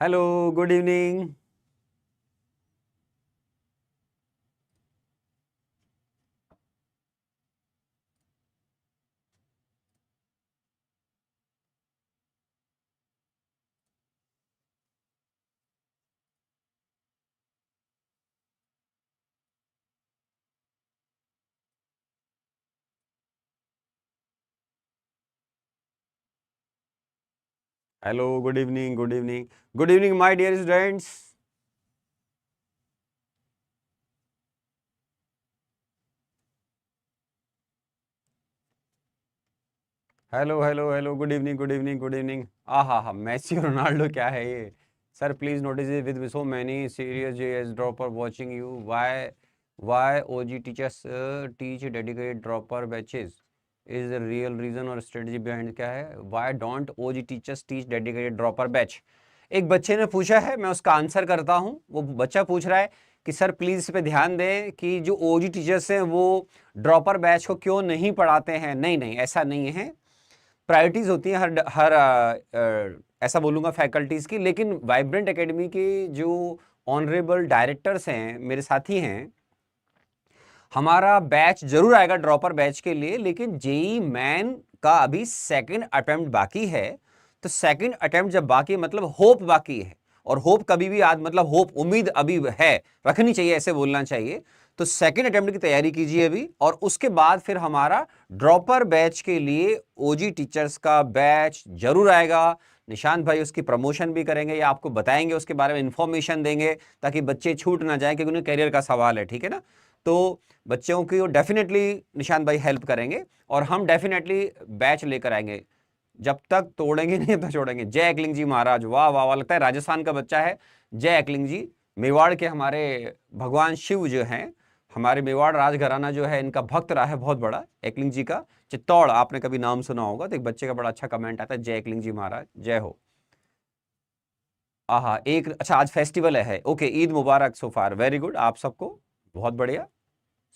Hello, good evening. Hello, good evening, good evening, good evening my dear students. Hello hello hello, good evening, good evening, good evening. हा, Messi और Ronaldo क्या है ये? Sir please notice it with so many serious JS dropper watching you. Why OG teachers teach dedicated dropper batches is the real reason और strategy behind क्या है? Why don't OG teachers teach dedicated dropper batch? एक बच्चे ने पूछा है, मैं उसका आंसर करता हूँ। वो बच्चा पूछ रहा है कि सर प्लीज इस पे ध्यान दें कि जो ओजी टीचर्स हैं वो ड्रॉपर बैच को क्यों नहीं पढ़ाते हैं। नहीं नहीं, ऐसा नहीं है। प्रायोरिटीज होती हैं हर हर ऐसा बोलूंगा फैकल्टीज की, लेकिन वाइब्रेंट एकेडमी के जो ऑनरेबल डायरेक्टर्स हैं, मेरे साथी हैं, हमारा बैच जरूर आएगा ड्रॉपर बैच के लिए, लेकिन जेई मैन का अभी सेकंड अटेम्प्ट बाकी है। तो सेकंड अटेम्प्ट जब बाकी है मतलब होप बाकी है, और होप कभी भी आज मतलब होप उम्मीद अभी है, रखनी चाहिए, ऐसे बोलना चाहिए। तो सेकंड अटेम्प्ट की तैयारी कीजिए अभी, और उसके बाद फिर हमारा ड्रॉपर बैच के लिए ओजी टीचर्स का बैच जरूर आएगा। निशांत भाई उसकी प्रमोशन भी करेंगे या आपको बताएंगे, उसके बारे में इंफॉर्मेशन देंगे, ताकि बच्चे छूट ना जाए, क्योंकि उन्हें करियर का सवाल है, ठीक है ना। तो बच्चों की वो डेफिनेटली निशांत भाई हेल्प करेंगे, और हम डेफिनेटली बैच लेकर आएंगे। जब तक तोड़ेंगे नहीं तो छोड़ेंगे। जय एकलिंग जी महाराज, वाह वाह वाह, लगता है राजस्थान का बच्चा है। जय एकलिंग जी, मेवाड़ के हमारे भगवान शिव जो हैं, हमारे मेवाड़ राजघराना जो है, इनका भक्त रहा है बहुत बड़ा एकलिंग जी का। चित्तौड़ आपने कभी नाम सुना होगा, तो एक बच्चे का बड़ा अच्छा कमेंट आता है, जय एकलिंग जी महाराज, जय हो। आहा, एक अच्छा आज फेस्टिवल है, ओके, ईद मुबारक सो फार, वेरी गुड आप सबको, बहुत बढ़िया।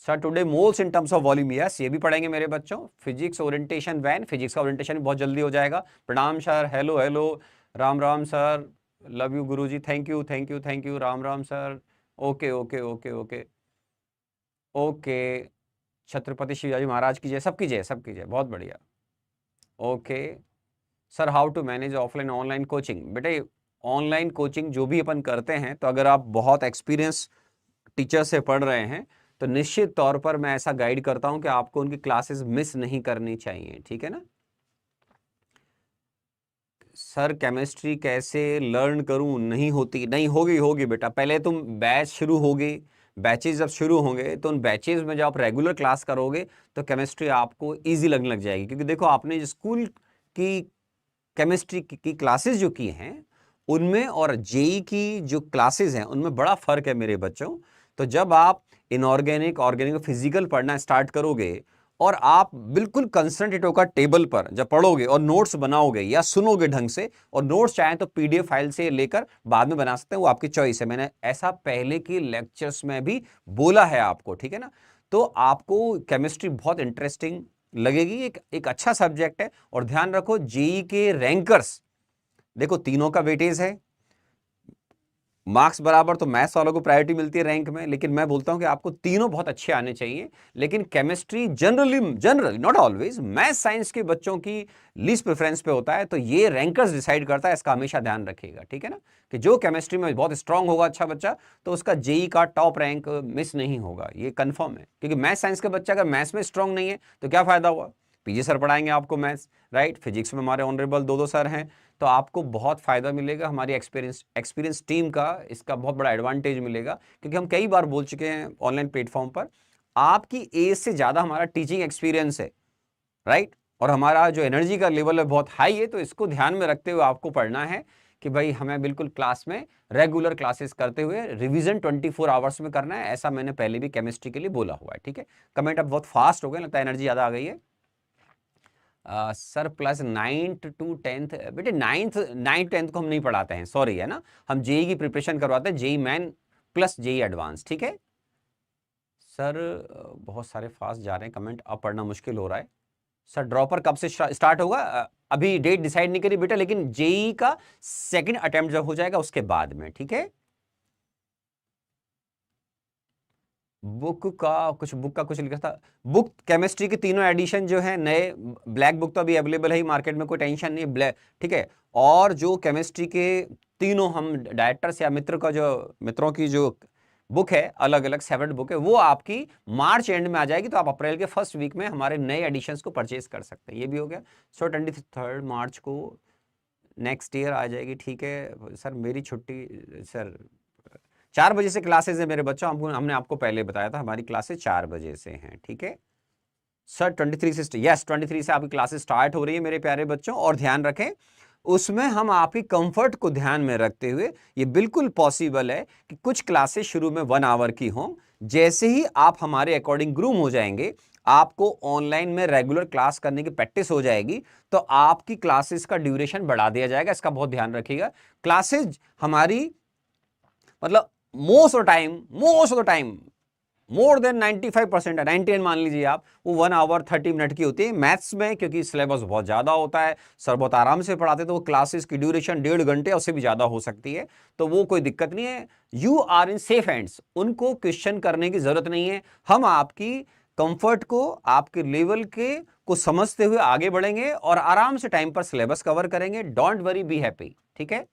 Sir today moles in terms of volume, yes ये भी पढ़ेंगे मेरे बच्चों। फिजिक्स ओरिएंटेशन वैन, फिजिक्स का ओरिएंटेशन बहुत जल्दी हो जाएगा। प्रणाम sir, hello hello, Ram Ram sir, love you गुरुजी, thank you thank you thank you, Ram Ram sir. Okay okay okay okay okay. Chhatrapati Shivaji Maharaj की जय, सबकी जय, सबकी जय, बहुत बढ़िया। Okay sir, how to manage offline online coaching? बेटे ऑनलाइन कोचिंग जो भी अपन करते हैं, तो अगर आप बहुत एक्सपीरियंस टीचर से पढ़ रहे हैं, तो निश्चित तौर पर मैं ऐसा गाइड करता हूं कि आपको उनकी क्लासेस मिस नहीं करनी चाहिए, ठीक है ना। सर केमिस्ट्री कैसे लर्न करूं? नहीं होती, नहीं होगी, होगी बेटा। पहले तुम बैच शुरू होगी, बैचेस जब शुरू होंगे, तो उन बैचेस में जब आप रेगुलर क्लास करोगे, तो केमिस्ट्री आपको इजी लगने लग जाएगी। क्योंकि देखो, आपने स्कूल की केमिस्ट्री की क्लासेस जो की हैं, उनमें और जेई की जो क्लासेस हैं, उनमें बड़ा फर्क है मेरे बच्चों। तो जब आप इनऑर्गेनिक, ऑर्गेनिक, फिजिकल पढ़ना स्टार्ट करोगे, और आप बिल्कुल कंसंट्रेट होकर टेबल पर जब पढ़ोगे और नोट्स बनाओगे या सुनोगे ढंग से, और नोट्स चाहे तो पीडीएफ फाइल से लेकर बाद में बना सकते हैं, वो आपकी चॉइस है। मैंने ऐसा पहले के लेक्चर्स में भी बोला है आपको, ठीक है ना। तो आपको केमिस्ट्री बहुत इंटरेस्टिंग लगेगी, एक अच्छा सब्जेक्ट है। और ध्यान रखो, जेई के रैंकर्स, देखो तीनों का वेटेज है, मार्क्स बराबर, तो मैथ्स वालों को प्रायोरिटी मिलती है रैंक में, लेकिन मैं बोलता हूं कि आपको तीनों बहुत अच्छे आने चाहिए। लेकिन chemistry generally not always, math science के बच्चों की लीस्ट प्रेफरेंस पे होता है, तो ये रैंकर्स डिसाइड करता है, इसका हमेशा ध्यान रखिएगा, ठीक है ना। कि जो केमिस्ट्री में बहुत स्ट्रांग होगा अच्छा बच्चा, तो उसका जेई का टॉप रैंक मिस नहीं होगा, ये कंफर्म है। क्योंकि मैथ साइंस का बच्चा अगर मैथ्स में स्ट्रांग नहीं है, तो क्या फायदा हुआ? पीजी सर पढ़ाएंगे आपको मैथ्स, राइट। फिजिक्स में हमारे ऑनरेबल दो दो सर हैं, तो आपको बहुत फायदा मिलेगा। हमारी एक्सपीरियंस टीम का इसका बहुत बड़ा एडवांटेज मिलेगा, क्योंकि हम कई बार बोल चुके हैं ऑनलाइन प्लेटफॉर्म पर, आपकी एज से ज्यादा हमारा टीचिंग एक्सपीरियंस है, राइट। और हमारा जो एनर्जी का लेवल है बहुत हाई है, तो इसको ध्यान में रखते हुए आपको पढ़ना है कि भाई हमें बिल्कुल क्लास में रेगुलर क्लासेस करते हुए रिवीजन 24 आवर्स में करना है। ऐसा मैंने पहले भी केमिस्ट्री के लिए बोला हुआ है, ठीक है। कमेंट अब बहुत फास्ट हो गए, लगता है एनर्जी ज्यादा आ गई है। Sir plus 9th to 10th, बेटे नाइन्थ 9th-10th को हम नहीं पढ़ाते हैं, सॉरी, है ना। हम जेई की प्रिपरेशन करवाते हैं, JEE Main plus JEE advance, ठीक है। सर बहुत सारे फास्ट जा रहे हैं कमेंट, अब पढ़ना मुश्किल हो रहा है। सर ड्रॉपर कब से स्टार्ट होगा? अभी डेट डिसाइड नहीं करी बेटा, लेकिन जेई का सेकंड अटेम्प्ट जब हो जाएगा उसके बाद में, ठीक है। बुक का कुछ लिखा था, बुक केमिस्ट्री के तीनों एडिशन जो है नए, ब्लैक बुक तो अभी अवेलेबल है मार्केट में, कोई टेंशन नहीं, ब्लैक, ठीक है। और जो केमिस्ट्री के तीनों हम डायरेक्टर्स या मित्रों की जो बुक है, अलग अलग 7 बुक है, वो आपकी मार्च एंड में आ जाएगी, तो आप अप्रैल के फर्स्ट वीक में हमारे नए एडिशंस को परचेज कर सकते हैं। ये भी हो गया। सो 23 मार्च को नेक्स्ट ईयर आ जाएगी, ठीक है सर। मेरी छुट्टी सर 4 बजे से क्लासेस है मेरे बच्चों, हमने आपको पहले बताया था हमारी क्लासेस 4 बजे से हैं, ठीक है सर। 23 से, यस 23 से आपकी क्लासेस स्टार्ट हो रही है मेरे प्यारे बच्चों। और ध्यान रखें, उसमें हम आपकी कंफर्ट को ध्यान में रखते हुए, ये बिल्कुल पॉसिबल है कि कुछ क्लासेस शुरू में 1 आवर की हों, जैसे ही आप हमारे अकॉर्डिंग ग्रूम हो जाएंगे, आपको ऑनलाइन में रेगुलर क्लास करने की प्रैक्टिस हो जाएगी, तो आपकी क्लासेस का ड्यूरेशन बढ़ा दिया जाएगा। इसका बहुत ध्यान रखिएगा। क्लासेस हमारी मतलब most of the time more than 95% है, 99 मान लीजिए आप, वो 1 आवर 30 मिनट की होती है। मैथ्स में क्योंकि सिलेबस बहुत ज्यादा होता है, सर बहुत आराम से पढ़ाते, तो वो क्लासेस की ड्यूरेशन 1.5 घंटे उससे भी ज्यादा हो सकती है, तो वो कोई दिक्कत नहीं है। You are in safe hands, उनको क्वेश्चन करने की जरूरत नहीं है। हम आपकी कंफर्ट को, आपके लेवल के को समझते हुए आगे बढ़ेंगे और आराम से टाइम पर सिलेबस कवर करेंगे। डोंट वरी, बी हैप्पी, ठीक है।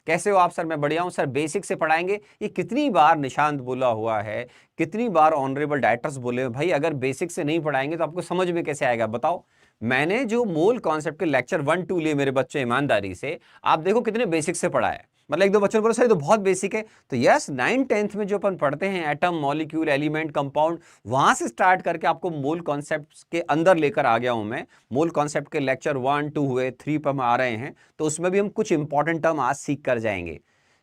कैसे हो आप सर? मैं बढ़िया हूं सर। बेसिक से पढ़ाएंगे, ये कितनी बार निशांत बोला हुआ है, कितनी बार ऑनरेबल डायरेक्टर्स बोले भाई, अगर बेसिक से नहीं पढ़ाएंगे तो आपको समझ में कैसे आएगा बताओ। मैंने जो मोल कॉन्सेप्ट के लेक्चर 1 2 लिए मेरे बच्चे ईमानदारी से, आप देखो कितने बेसिक से पढ़ाए। मतलब एक दो बच्चों ने बोला सर ये तो बहुत बेसिक है, तो यस 9 10th में जो अपन पढ़ते हैं एटम, मॉलिक्यूल, एलिमेंट, कंपाउंड, वहां से स्टार्ट करके आपको मोल कॉन्सेप्ट के अंदर लेकर आ गया हूं मैं। मोल कॉन्सेप्ट के लेक्चर 1 2 हुए, 3 पर हम आ रहे हैं, तो उसमें भी हम कुछ इंपॉर्टेंट टर्म आज सीख कर जाएंगे।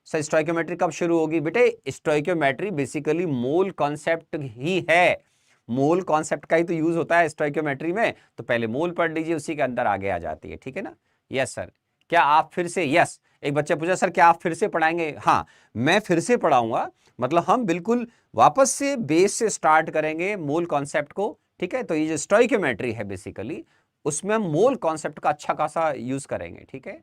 सर स्टोइकियोमेट्री कब शुरू होगी? बेटे स्टोइकियोमेट्री बेसिकली मोल कॉन्सेप्ट ही है, मोल कॉन्सेप्ट का ही तो यूज होता है स्टोइकियोमेट्री में, तो पहले मोल पढ़ लीजिए, उसी के अंदर आगे आ जाती है, ठीक है ना। Yes sir. क्या आप फिर से, यस एक बच्चा पूछा सर क्या आप फिर से पढ़ाएंगे? हाँ मैं फिर से पढ़ाऊंगा, मतलब हम बिल्कुल वापस से बेस से स्टार्ट करेंगे मोल कॉन्सेप्ट को, ठीक है। तो ये जो स्टोइकियोमेट्री है बेसिकली, उसमें हम मोल कॉन्सेप्ट का अच्छा खासा यूज करेंगे, ठीक है।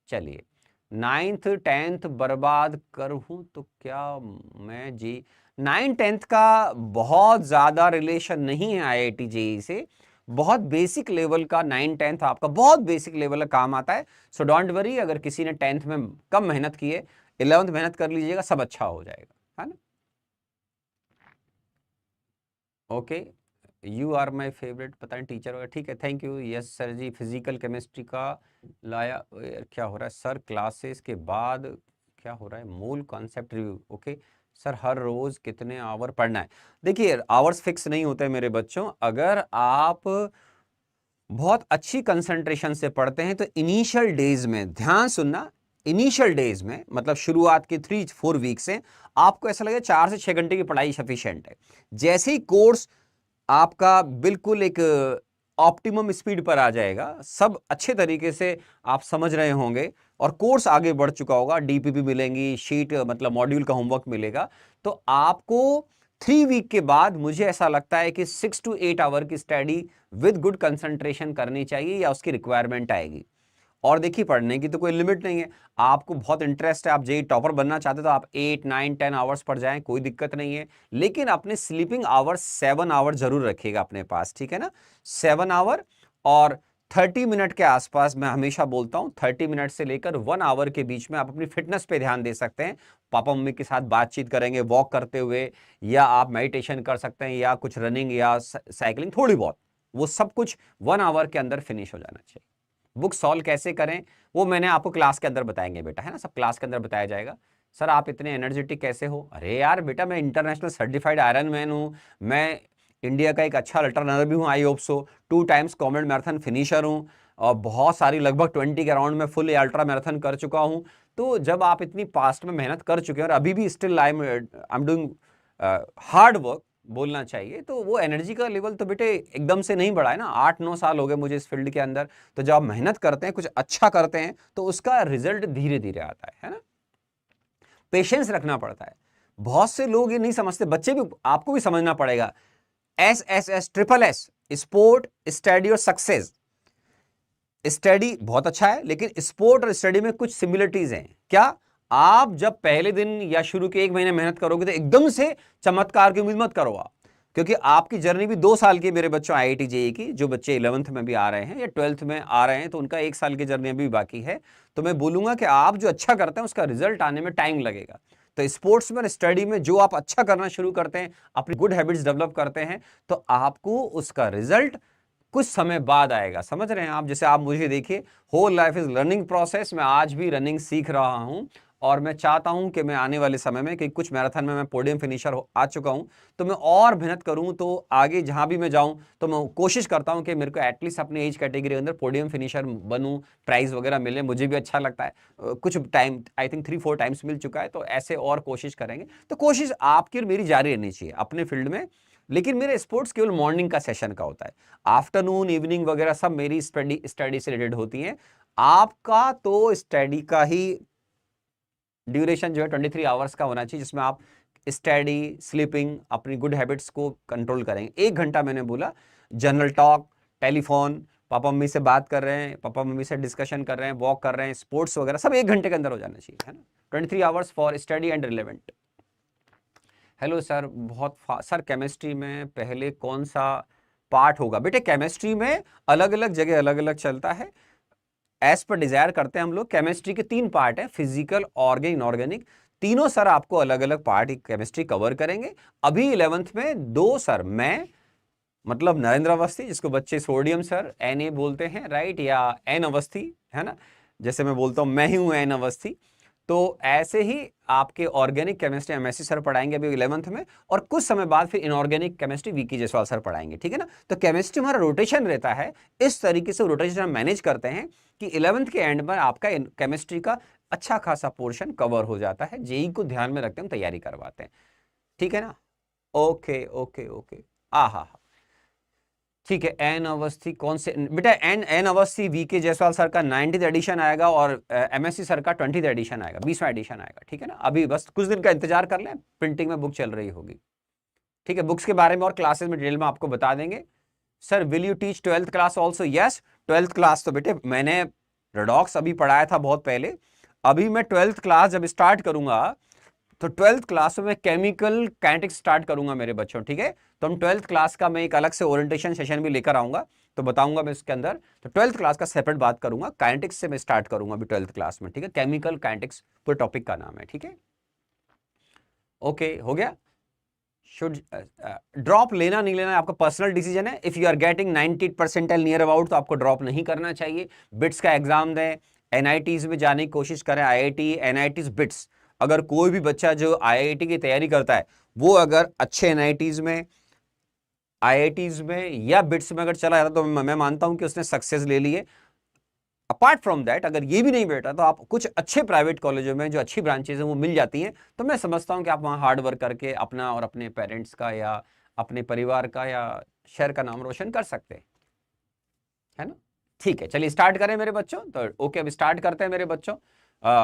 चलिए 9th 10th बर्बाद करूं तो क्या मैं जी, 9 10th का बहुत ज्यादा रिलेशन नहीं है आईआईटी जेईई से, बहुत बेसिक लेवल का 9 10th आपका बहुत बेसिक लेवल का काम आता है। सो डोंट वरी, अगर किसी ने 10th में कम मेहनत की है, 11th मेहनत कर लीजिएगा, सब अच्छा हो जाएगा, है ना। Okay, you are my favourite, पता नहीं टीचर होगा, ठीक है thank you. Yes sir ji, physical chemistry का लाया यार, क्या हो रहा है सर क्लासेस के बाद, क्या हो रहा है? मूल कॉन्सेप्ट रिव्यू, ओके सर हर रोज कितने आवर पढ़ना है? देखिए आवर्स फिक्स नहीं होते मेरे बच्चों, अगर आप बहुत अच्छी कंसंट्रेशन से पढ़ते हैं तो इनिशियल डेज में, ध्यान सुनना, इनिशियल डेज में मतलब शुरुआत के 3-4 वीक से आपको ऐसा लगेगा 4 से 6 घंटे की पढ़ाई सफिशिएंट है। जैसे ही कोर्स आपका बिल्कुल एक ऑप्टिमम स्पीड पर आ जाएगा, सब अच्छे तरीके से आप समझ रहे होंगे और कोर्स आगे बढ़ चुका होगा, डीपीपी मिलेंगी, शीट मतलब मॉड्यूल का होमवर्क मिलेगा, तो आपको 3 वीक के बाद मुझे ऐसा लगता है कि 6 to 8 आवर की स्टडी विद गुड कंसंट्रेशन करनी चाहिए, या उसकी रिक्वायरमेंट आएगी। और देखिए पढ़ने की तो कोई लिमिट नहीं है, आपको बहुत इंटरेस्ट है, आप जेई टॉपर बनना चाहते हो तो आप 8 9 10 आवर्स पढ़ जाएं, कोई दिक्कत नहीं है। लेकिन अपने स्लीपिंग आवर्स 7 आवर जरूर रखिएगा अपने पास, ठीक है ना। 7 आवर और 30 मिनट के आसपास, मैं हमेशा बोलता हूं 30 मिनट से लेकर 1 आवर के बीच में आप अपनी फिटनेस पे ध्यान दे सकते हैं। पापा मम्मी के साथ बातचीत करेंगे वॉक करते हुए, या आप मेडिटेशन कर सकते हैं, या कुछ रनिंग या साइकिलिंग थोड़ी बहुत, वो सब कुछ 1 आवर के अंदर फिनिश हो जाना चाहिए। बुक सॉल्व कैसे करें वो मैंने आपको क्लास के अंदर बताएंगे बेटा, है ना, सब क्लास के अंदर बताया जाएगा। सर आप इतने एनर्जेटिक कैसे हो? अरे यार बेटा मैं इंटरनेशनल सर्टिफाइड आयरन मैन हूँ, मैं इंडिया का एक अच्छा अल्ट्रा रनर भी हूँ, I hope so, 2 times common marathon finisher हूँ, और बहुत सारी लगभग 20 के राउंड में फुल अल्ट्रा मैराथन कर चुका हूँ। तो जब आप इतनी पास्ट में मेहनत कर चुके हैं और अभी भी still I am doing hard work बोलना चाहिए, तो वो एनर्जी का लेवल तो बेटे एकदम से नहीं बढ़ा है ना। 8-9 साल हो गए मुझे इस फील्ड के अंदर, तो जब आप मेहनत करते हैं, कुछ अच्छा करते हैं, तो उसका रिजल्ट धीरे धीरे आता है ना। पेशेंस रखना पड़ता है, बहुत से लोग ये नहीं समझते, बच्चे भी, आपको भी समझना पड़ेगा। SSS triple S, sport, study और सक्सेस, स्टडी बहुत अच्छा है, लेकिन स्पोर्ट और स्टडी में कुछ सिमिलरिटीज हैं। क्या? आप जब पहले दिन या शुरू के 1 महीने मेहनत करोगे तो एकदम से चमत्कार की उम्मीद मत करो आप, क्योंकि आपकी जर्नी भी 2 साल की मेरे बच्चों, IIT JEE की। जो बच्चे 11th में भी आ रहे हैं या 12th में आ रहे हैं तो उनका 1 साल की जर्नी अभी बाकी है। तो मैं बोलूंगा कि आप जो अच्छा करते हैं उसका रिजल्ट आने में टाइम लगेगा। तो स्पोर्ट्स में, स्टडी में जो आप अच्छा करना शुरू करते हैं, अपनी गुड हैबिट्स डेवलप करते हैं, तो आपको उसका रिजल्ट कुछ समय बाद आएगा। समझ रहे हैं आप? जैसे आप मुझे देखिए, whole life is learning process. मैं आज भी रनिंग सीख रहा हूं और मैं चाहता हूं कि मैं आने वाले समय में, कि कुछ मैराथन में मैं पोडियम फिनिशर आ चुका हूं, तो मैं और मेहनत करूं, तो आगे जहां भी मैं जाऊं तो मैं कोशिश करता हूं कि मेरे को एटलीस्ट अपने एज कैटेगरी के अंदर पोडियम फिनिशर बनूं, प्राइज वगैरह मिले, मुझे भी अच्छा लगता है। कुछ टाइम, आई थिंक 3-4 टाइम्स मिल चुका है, तो ऐसे और कोशिश करेंगे। तो कोशिश आपकी और मेरी जारी रहनी चाहिए अपने फील्ड में। लेकिन मेरे स्पोर्ट्स केवल मॉर्निंग का सेशन का होता है, आफ्टरनून, इवनिंग वगैरह सब मेरी स्टडी से रिलेटेड होती हैं। आपका तो स्टडी का ही ड्यूरेशन जो है 23 आवर्स का होना चाहिए, जिसमें आप स्टडी, स्लीपिंग, अपनी गुड हैबिट्स को कंट्रोल करेंगे। 1 घंटा मैंने बोला, general talk, telephone, papa mummy से बात कर रहे हैं, पापा मम्मी से डिस्कशन कर रहे हैं, वॉक कर रहे हैं, स्पोर्ट्स वगैरह सब 1 घंटे के अंदर हो जाना चाहिए, है ना। 23 hours for study and relevant. Hello sir, sir chemistry में पहले कौन सा पार्ट होगा? बेटे केमिस्ट्री में अलग अलग जगह अलग अलग चलता है, एज पर डिजायर करते हैं हम लोग। केमिस्ट्री के 3 पार्ट हैं, फिजिकल, ऑर्गेनिक, इनऑर्गेनिक। तीनों सर आपको अलग अलग पार्ट केमिस्ट्री कवर करेंगे। अभी 11th में 2 सर, मैं मतलब नरेंद्र अवस्थी, जिसको बच्चे सोडियम सर NA बोलते हैं, राइट, या N अवस्थी, है ना, जैसे मैं बोलता हूं मैं ही हूं N अवस्थी। तो ऐसे ही आपके ऑर्गेनिक केमिस्ट्री MSc सर पढ़ाएंगे अभी 11th में, और कुछ समय बाद फिर inorganic chemistry VK Jaiswal sir पढ़ाएंगे, ठीक है ना। तो केमिस्ट्री हमारा रोटेशन रहता है, इस तरीके से रोटेशन हम मैनेज करते हैं कि 11th के एंड में आपका केमिस्ट्री का अच्छा खासा पोर्शन कवर हो जाता है। JEE को ध्यान में रखते हैं, हम तैयारी करवाते हैं, ठीक है ना। ओके ओके ओके, हा, ठीक है। एन अवस्थी कौन से बेटा? N Awasthi VK Jaiswal sir का 90th एडिशन आएगा और MSc सर का 20th एडिशन आएगा, 20वां एडिशन आएगा, ठीक है ना। अभी बस कुछ दिन का इंतजार कर लें, प्रिंटिंग में बुक चल रही होगी, ठीक है। बुक्स के बारे में और क्लासेस में डिटेल में आपको बता देंगे। Sir will you teach 12th class also? Yes, 12th class तो बेटे मैंने रेडॉक्स अभी पढ़ाया था बहुत पहले। अभी मैं 12th क्लास जब स्टार्ट करूंगा तो 12th क्लास में केमिकल काइनेटिक्स स्टार्ट करूंगा मेरे बच्चों, ठीक है। तो हम 12th क्लास का मैं एक अलग से ओरिएंटेशन सेशन भी लेकर आऊंगा, तो बताऊंगा मैं इसके अंदर। तो 12th क्लास का सेपरेट बात करूंगा, काइनेटिक्स से मैं स्टार्ट करूंगा अभी 12th क्लास में, ठीक है। केमिकल काइनेटिक्स पूरे टॉपिक का नाम है, ठीक है। ओके, हो गया। शुड ड्रॉप लेना नहीं लेना आपका पर्सनल डिसीजन है। If you are getting 90% near about तो आपको ड्रॉप नहीं करना चाहिए। बिट्स का एग्जाम दें, NITs में जाने की कोशिश करें, IIT, NITs, बिट्स। अगर कोई भी बच्चा जो IIT की तैयारी करता है वो अगर अच्छे NITs में, IITs में या बिट्स में अगर चला जाता तो मैं मानता हूं कि उसने सक्सेस ले ली है। अपार्ट फ्रॉम दैट, अगर ये भी नहीं बैठा तो आप कुछ अच्छे प्राइवेट कॉलेजों में जो अच्छी ब्रांचेज हैं वो मिल जाती हैं, तो मैं समझता हूं कि आप वहां हार्ड वर्क करके अपना और अपने पेरेंट्स का या अपने परिवार का या शहर का नाम रोशन कर सकते हैं, है ना। ठीक है, चलिए स्टार्ट करें मेरे बच्चों। तो ओके, अब स्टार्ट करते हैं मेरे बच्चों।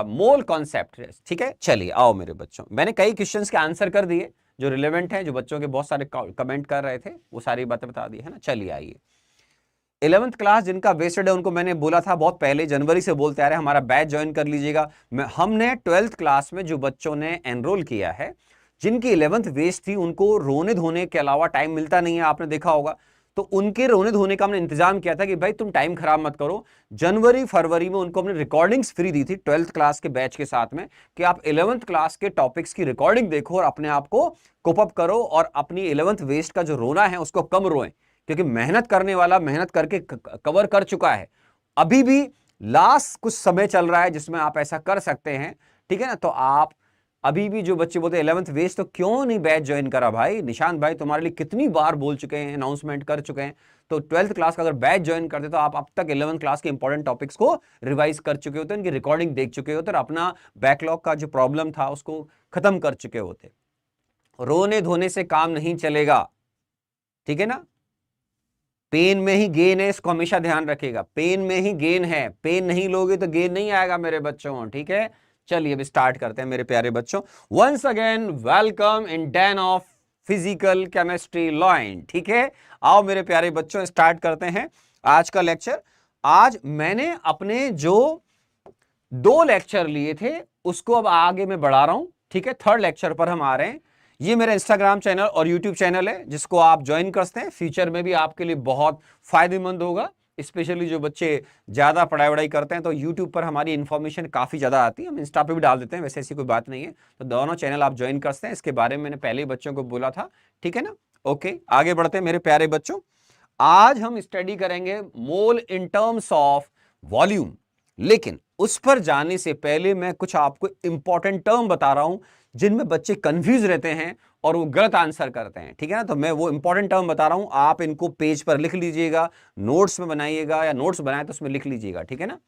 मोल कॉन्सेप्ट, ठीक है। चलिए आओ मेरे बच्चों, मैंने कई क्वेश्चंस के आंसर कर दिए जो रिलेवेंट हैं, जो बच्चों के बहुत सारे कमेंट कर रहे थे, वो सारी बातें बता दी, है ना। चलिए आइए, 11th क्लास जिनका वेस्टेड है उनको मैंने बोला था बहुत पहले, जनवरी से बोलते आ रहे हैं हमारा बैच ज्वाइन कर लीजिएगा। हमने 12th क्लास में जो बच्चों ने एनरोल किया है, जिनकी 11th वेस्ट थी, उनको रोने धोने के अलावा टाइम मिलता नहीं है, आपने देखा होगा। तो उनके रोने धोने का हमने इंतजाम किया था कि भाई तुम टाइम खराब मत करो। जनवरी फरवरी में उनको हमने रिकॉर्डिंग्स फ्री दी थी 12th क्लास के बैच के साथ में, कि आप 11th क्लास के टॉपिक्स की रिकॉर्डिंग देखो और अपने आप को कोप अप करो और अपनी 11th वेस्ट का जो रोना है उसको कम रोएं, क्योंकि मेहनत करने वाला मेहनत करके कवर कर चुका है। अभी भी लास्ट कुछ समय चल रहा है जिसमें आप ऐसा कर सकते हैं, ठीक है ना। तो आप अभी भी, जो बच्चे बोलते हैं 11th वेस्ट, तो क्यों नहीं बैच ज्वाइन करा भाई? निशांत भाई तुम्हारे लिए कितनी बार बोल चुके हैं, अनाउंसमेंट कर चुके हैं। तो 12th क्लास का अगर बैच ज्वाइन करते तो आप अब तक 11th क्लास के इंपॉर्टेंट टॉपिक्स को रिवाइज कर चुके होते, उनकी रिकॉर्डिंग देख चुके होते और अपना बैकलॉग का जो प्रॉब्लम था उसको खत्म कर चुके होते। रोने धोने से काम नहीं चलेगा, ठीक है ना। पेन में ही गेन है, इसको हमेशा ध्यान रखिएगा। पेन में ही गेन है, पेन नहीं लोगे तो गेन नहीं आएगा मेरे बच्चों, ठीक है। चलिए अब स्टार्ट करते हैं मेरे प्यारे बच्चों। Once again welcome in den of physical chemistry lion, ठीक है। आओ मेरे प्यारे बच्चों, स्टार्ट करते हैं आज का लेक्चर। आज मैंने अपने जो 2 लेक्चर लिए थे उसको अब आगे मैं बढ़ा रहा हूं, ठीक है। 3rd लेक्चर पर हम आ रहे हैं। ये मेरा इंस्टाग्राम चैनल और यूट्यूब चैनल है जिसको आप ज्वाइन कर सकते हैं। फ्यूचर में भी आपके लिए बहुत फायदेमंद होगा, स्पेशली जो बच्चे ज्यादा पढ़ाई वढ़ाई करते हैं तो यूट्यूब पर हमारी इंफॉर्मेशन काफी ज्यादा आती है, हम इंस्टा पे भी डाल देते हैं, वैसे ऐसी कोई बात नहीं है। तो दोनों चैनल आप ज्वाइन कर सकते हैं, इसके बारे में मैंने पहले ही बच्चों को बोला था, ठीक है ना। ओके, आगे बढ़ते हैं मेरे प्यारे बच्चों। आज हम स्टडी करेंगे मोल इन टर्म्स ऑफ वॉल्यूम, लेकिन उस पर जाने से पहले मैं कुछ आपको इंपॉर्टेंट टर्म बता रहा हूं जिनमें बच्चे कंफ्यूज रहते हैं और वो गलत आंसर करते हैं, ठीक है ना। तो मैं वो इंपॉर्टेंट टर्म बता रहा हूं, आप इनको पेज पर लिख लीजिएगा, नोट्स में बनाइएगा, या नोट्स बनाए तो उसमें लिख लीजिएगा, ठीक है ना।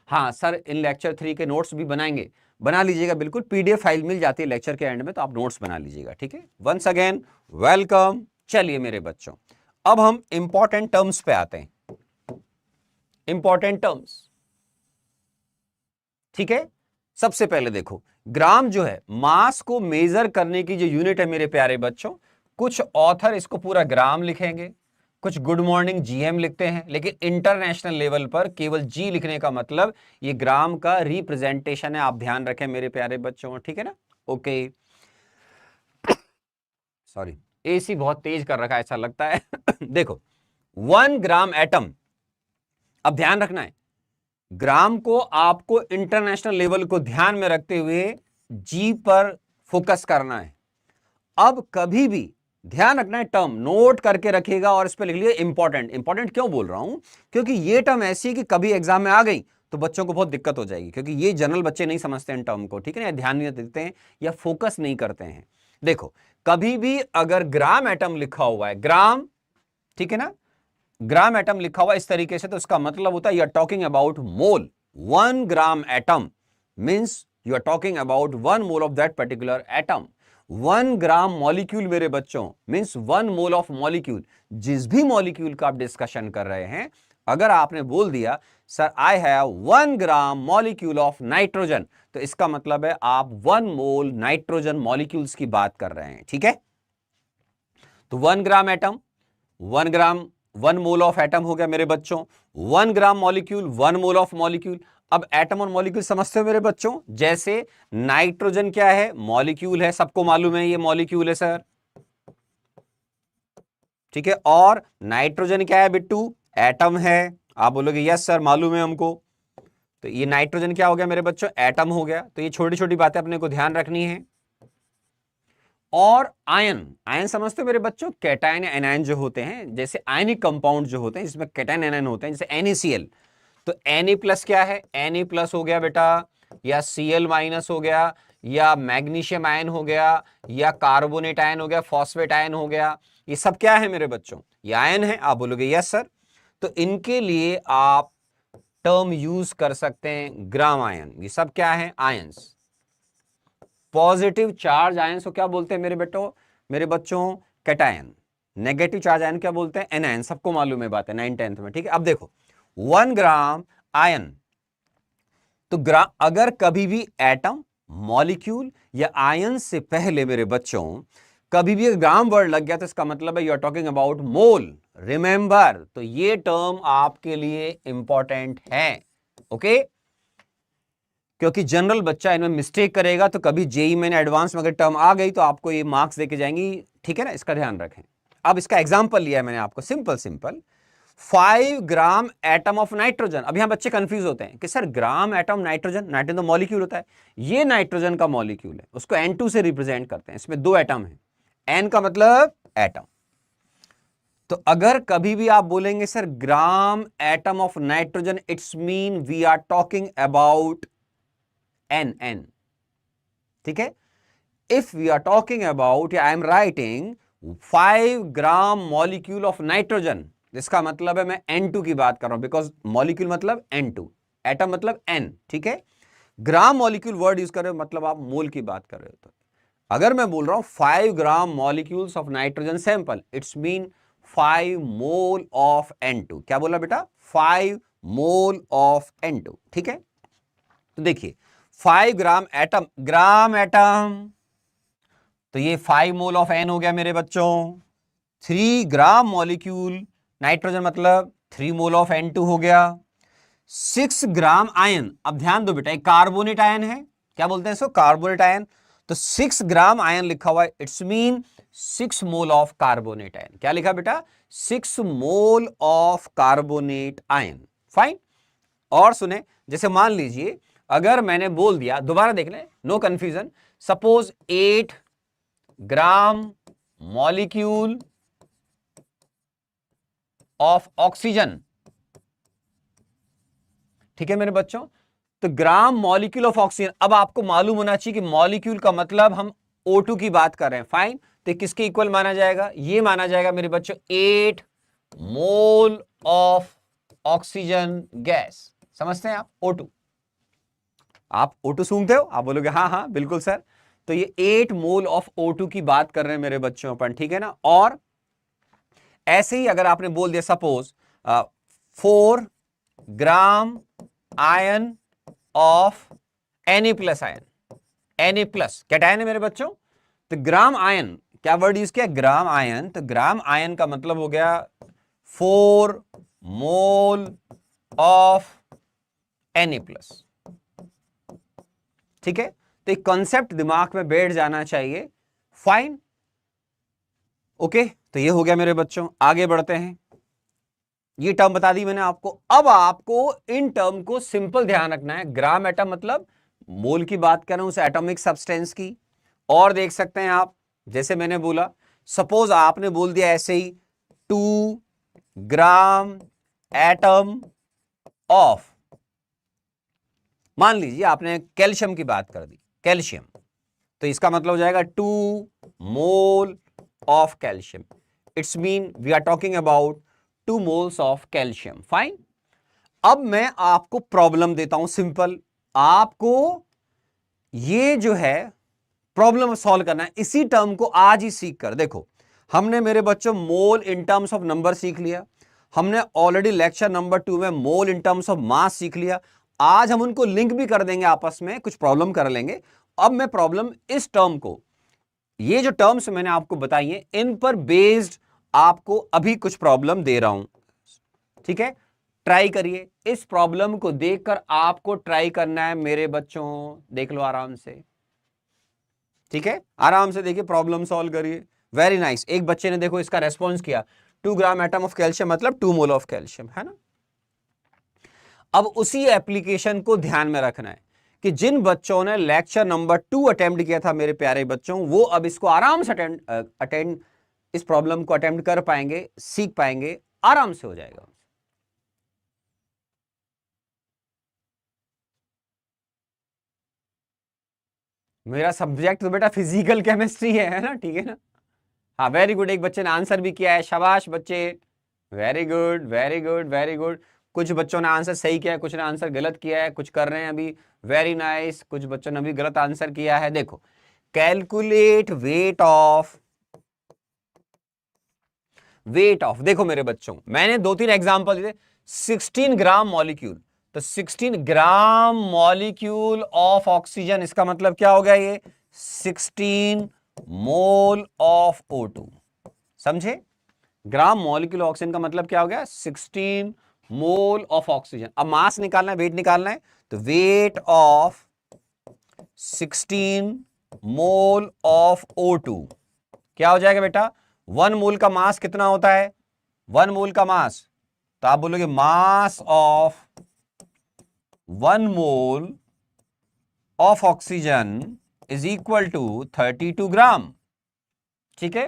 हाँ सर, इन लेक्चर 3 के नोट्स भी बनाएंगे, बना लीजिएगा बिल्कुल, पीडीएफ फाइल मिल जाती है लेक्चर के एंड में, तो आप नोट्स बना लीजिएगा, ठीक है। Once again welcome. चलिए मेरे बच्चों, अब हम इंपॉर्टेंट टर्म्स पे आते हैं। इंपॉर्टेंट टर्म्स, ठीक है। सबसे पहले देखो, ग्राम जो है मास को मेजर करने की जो यूनिट है मेरे प्यारे बच्चों, कुछ ऑथर इसको पूरा ग्राम लिखेंगे, कुछ गुड मॉर्निंग जीएम लिखते हैं, लेकिन इंटरनेशनल लेवल पर केवल जी लिखने का मतलब ये ग्राम का रिप्रेजेंटेशन है, आप ध्यान रखें मेरे प्यारे बच्चों, ठीक है ना। ओके, सॉरी, एसी बहुत तेज कर रखा है ऐसा लगता है। देखो, 1 ग्राम एटम, अब ध्यान रखना है, ग्राम को आपको इंटरनेशनल लेवल को ध्यान में रखते हुए जी पर फोकस करना है। अब कभी भी ध्यान रखना है, टर्म नोट करके रखिएगा और इस पर लिख लीजिए इंपॉर्टेंट। इंपॉर्टेंट क्यों बोल रहा हूं, क्योंकि ये टर्म ऐसी है कि कभी एग्जाम में आ गई तो बच्चों को बहुत दिक्कत हो जाएगी, क्योंकि ये जनरल बच्चे नहीं समझते हैं टर्म को, ठीक है ना, ध्यान नहीं देते हैं या फोकस नहीं करते हैं। देखो, कभी भी अगर ग्राम एटम लिखा हुआ है, ग्राम, ठीक है ना, ग्राम एटम लिखा हुआ इस तरीके से, तो इसका मतलब होता है you are talking about mole. 1 gram atom means you are talking about 1 mole of that particular atom. 1 gram molecule मेरे बच्चों मींस 1 मोल ऑफ मॉलिक्यूल। जिस भी मॉलिक्यूल का आप डिस्कशन कर रहे हैं, अगर आपने बोल दिया sir I have 1 gram molecule of nitrogen, तो इसका मतलब है आप 1 मोल नाइट्रोजन मॉलिक्यूल्स की बात कर रहे हैं, ठीक है। तो 1 gram atom, 1 gram 1 mole of atom हो गया मेरे बच्चों, 1 gram molecule 1 mole of molecule. अब एटम और मॉलिक्यूल समझते हो मेरे बच्चों, जैसे नाइट्रोजन क्या है, मॉलिक्यूल है, सबको मालूम है ये मॉलिक्यूल है सर, ठीक है। और नाइट्रोजन क्या है बिट्टू, एटम है, आप बोलोगे यस सर मालूम है हमको। तो ये नाइट्रोजन क्या हो गया मेरे बच्चों, एटम हो गया। तो ये छोटी छोटी बातें अपने को ध्यान रखनी है। और आयन, आयन समझते हो मेरे बच्चों, कैटायन या एनायन जो होते हैं, जैसे आयनिक कंपाउंड जो होते हैं जिसमें कैटायन एनायन होते हैं, जैसे NaCl, तो Na+ क्या है, Na+ हो गया बेटा, या Cl- हो गया, या मैग्नीशियम आयन हो गया, या कार्बोनेट आयन हो गया, फॉस्फेट आयन हो गया, ये सब क्या है मेरे बच्चों, ये आयन है। आप बोलोगे यस सर, तो इनके लिए आप टर्म यूज कर सकते हैं ग्राम आयन। ये सब क्या है, आयंस। पॉजिटिव चार्ज आयंस को क्या बोलते हैं मेरे बच्चों, कैटायन। नेगेटिव चार्ज आयन क्या बोलते हैं, एनायन, सबको मालूम है बात है 9th 10th में, ठीक है। अब देखो 1 ग्राम आयन, तो अगर कभी भी एटम, मॉलिक्यूल या आयन से पहले मेरे बच्चों कभी भी ग्राम वर्ड लग गया तो इसका मतलब है you are talking about mole, remember. तो ये टर्म आपके लिए इंपॉर्टेंट है, ओके। क्योंकि जनरल बच्चा इनमें मिस्टेक करेगा तो कभी जेई में एडवांस में अगर टर्म आ गई तो आपको ये मार्क्स देके जाएंगी, ठीक है ना, इसका ध्यान रखें। अब इसका एग्जांपल लिया है मैंने आपको, simple 5 gram atom of nitrogen. अब यहां बच्चे कंफ्यूज होते हैं कि sir gram atom nitrogen, nitrogen तो मॉलिक्यूल होता है, ये नाइट्रोजन का मॉलिक्यूल है, उसको N2 से रिप्रेजेंट करते हैं, इसमें 2 एटम है, N का मतलब एटम। तो अगर कभी भी आप बोलेंगे sir gram atom of nitrogen, it's mean we are talking about N, ठीक है। If we are talking about, I am writing 5 gram molecule of nitrogen, इसका मतलब है मैं N2 की बात कर रहा हूं, बिकॉज मॉलिक्यूल मतलब N2, एटम मतलब N, ठीक है। ग्राम मॉलिक्यूल वर्ड यूज कर रहे हो मतलब आप मोल की बात कर रहे हो। तो अगर मैं बोल रहा हूं 5 gram molecules of nitrogen sample, it's mean 5 mole of N2। क्या बोला बेटा, 5 मोल ऑफ N2, ठीक है। तो देखिए 5 ग्राम एटम, ग्राम एटम, तो ये 5 मोल ऑफ N हो गया मेरे बच्चों। 3 ग्राम मॉलिक्यूल नाइट्रोजन मतलब 3 मोल ऑफ N2 हो गया। 6 ग्राम आयन, अब ध्यान दो बेटा, एक कार्बोनेट आयन है, क्या बोलते हैं इसको, कार्बोनेट आयन। तो 6 ग्राम आयन लिखा हुआ है, it's mean 6 mole of carbonate ion. क्या लिखा बेटा, 6 mole of carbonate ion. Fine. और सुने, जैसे मान लीजिए अगर मैंने बोल दिया, दोबारा देख लें, no confusion, suppose 8 gram molecule of oxygen, ठीक है मेरे बच्चों। तो ग्राम मॉलिक्यूल ऑफ ऑक्सीजन, अब आपको मालूम होना चाहिए कि मॉलिक्यूल का मतलब हम O2 की बात कर रहे हैं। फाइन। तो किसके इक्वल माना जाएगा, ये माना जाएगा मेरे बच्चों 8 मोल ऑफ ऑक्सीजन गैस। समझते हैं आप, O2, आप O2 सूंघते हो, आप बोलोगे हाँ हाँ बिल्कुल सर। तो ये 8 मोल ऑफ O2 की बात कर रहे हैं मेरे बच्चों अपन, ठीक है ना। और ऐसे ही अगर आपने बोल दिया suppose 4 gram ion of Na+ ion, Na+, cation है मेरे बच्चों। तो ग्राम आयन, क्या वर्ड यूज किया, ग्राम आयन। तो ग्राम आयन का मतलब हो गया 4 मोल ऑफ Na+, ठीक है। तो एक कॉन्सेप्ट दिमाग में बैठ जाना चाहिए। Fine, okay. तो ये हो गया मेरे बच्चों, आगे बढ़ते हैं। ये टर्म बता दी मैंने आपको। अब आपको इन टर्म को सिंपल ध्यान रखना है। ग्राम एटम मतलब मोल की बात कर रहा हूं, उस एटॉमिक सब्सटेंस की। और देख सकते हैं आप, जैसे मैंने बोला, सपोज आपने बोल दिया ऐसे ही 2 ग्राम एटम ऑफ, मान लीजिए आपने कैल्शियम की बात कर दी, कैल्शियम, तो इसका मतलब हो जाएगा 2 mole of calcium. It's mean we are talking about 2 moles of calcium. Fine. अब मैं आपको प्रॉब्लम देता हूं सिंपल, आपको ये जो है प्रॉब्लम सॉल्व करना है। इसी टर्म को आज ही सीख कर देखो, हमने मेरे बच्चों मोल इन टर्म्स ऑफ नंबर सीख लिया, हमने ऑलरेडी लेक्चर नंबर 2 में मोल इन टर्म्स ऑफ मास सीख लिया। आज हम उनको लिंक भी कर देंगे आपस में, कुछ प्रॉब्लम कर लेंगे। अब मैं प्रॉब्लम इस टर्म को, ये जो टर्म्स मैंने आपको बताई हैं, इन पर बेस्ड आपको अभी कुछ प्रॉब्लम दे रहा हूं, ठीक है। ट्राई करिए, इस प्रॉब्लम को देखकर आपको ट्राई करना है मेरे बच्चों, देख लो आराम से, ठीक है। आराम से देखिए, प्रॉब्लम सॉल्व करिए। Very nice. एक बच्चे ने देखो इसका रेस्पॉन्स किया, 2 ग्राम एटम ऑफ कैल्शियम मतलब 2 मोल ऑफ कैल्शियम, है ना। अब उसी एप्लीकेशन को ध्यान में रखना है कि जिन बच्चों ने लेक्चर नंबर 2 अटेम्प्ट किया था मेरे प्यारे बच्चों, वो अब इसको आराम से अटेंड इस प्रॉब्लम को अटेम्प्ट कर पाएंगे, सीख पाएंगे, आराम से हो जाएगा। मेरा सब्जेक्ट तो बेटा फिजिकल केमिस्ट्री है ना, ठीक है ना। हाँ वेरी गुड, एक बच्चे ने आंसर भी किया है, शाबाश बच्चे, very good very good very good. कुछ बच्चों ने आंसर सही किया है, कुछ ने आंसर गलत किया है, कुछ कर रहे हैं अभी, वेरी नाइस। कुछ बच्चों ने अभी गलत आंसर किया है। देखो, कैलकुलेट वेट ऑफ, देखो मेरे बच्चों, मैंने 2-3 एग्जांपल दिए। 16 ग्राम मॉलिक्यूल, तो 16 ग्राम मॉलिक्यूल ऑफ ऑक्सीजन, इसका मतलब क्या हो गया, ये 16 मोल ऑफ O2। समझे, ग्राम मॉलिक्यूल ऑक्सीजन का मतलब क्या हो गया, 16 मोल ऑफ ऑक्सीजन। अब मास निकालना है, वेट निकालना है, तो weight of 16 mole of O2 क्या हो जाएगा बेटा, 1 मोल का मास कितना होता है, 1 मोल का मास, तो आप बोलोगे mass of 1 mole of oxygen is equal to 32 gram, ठीक है।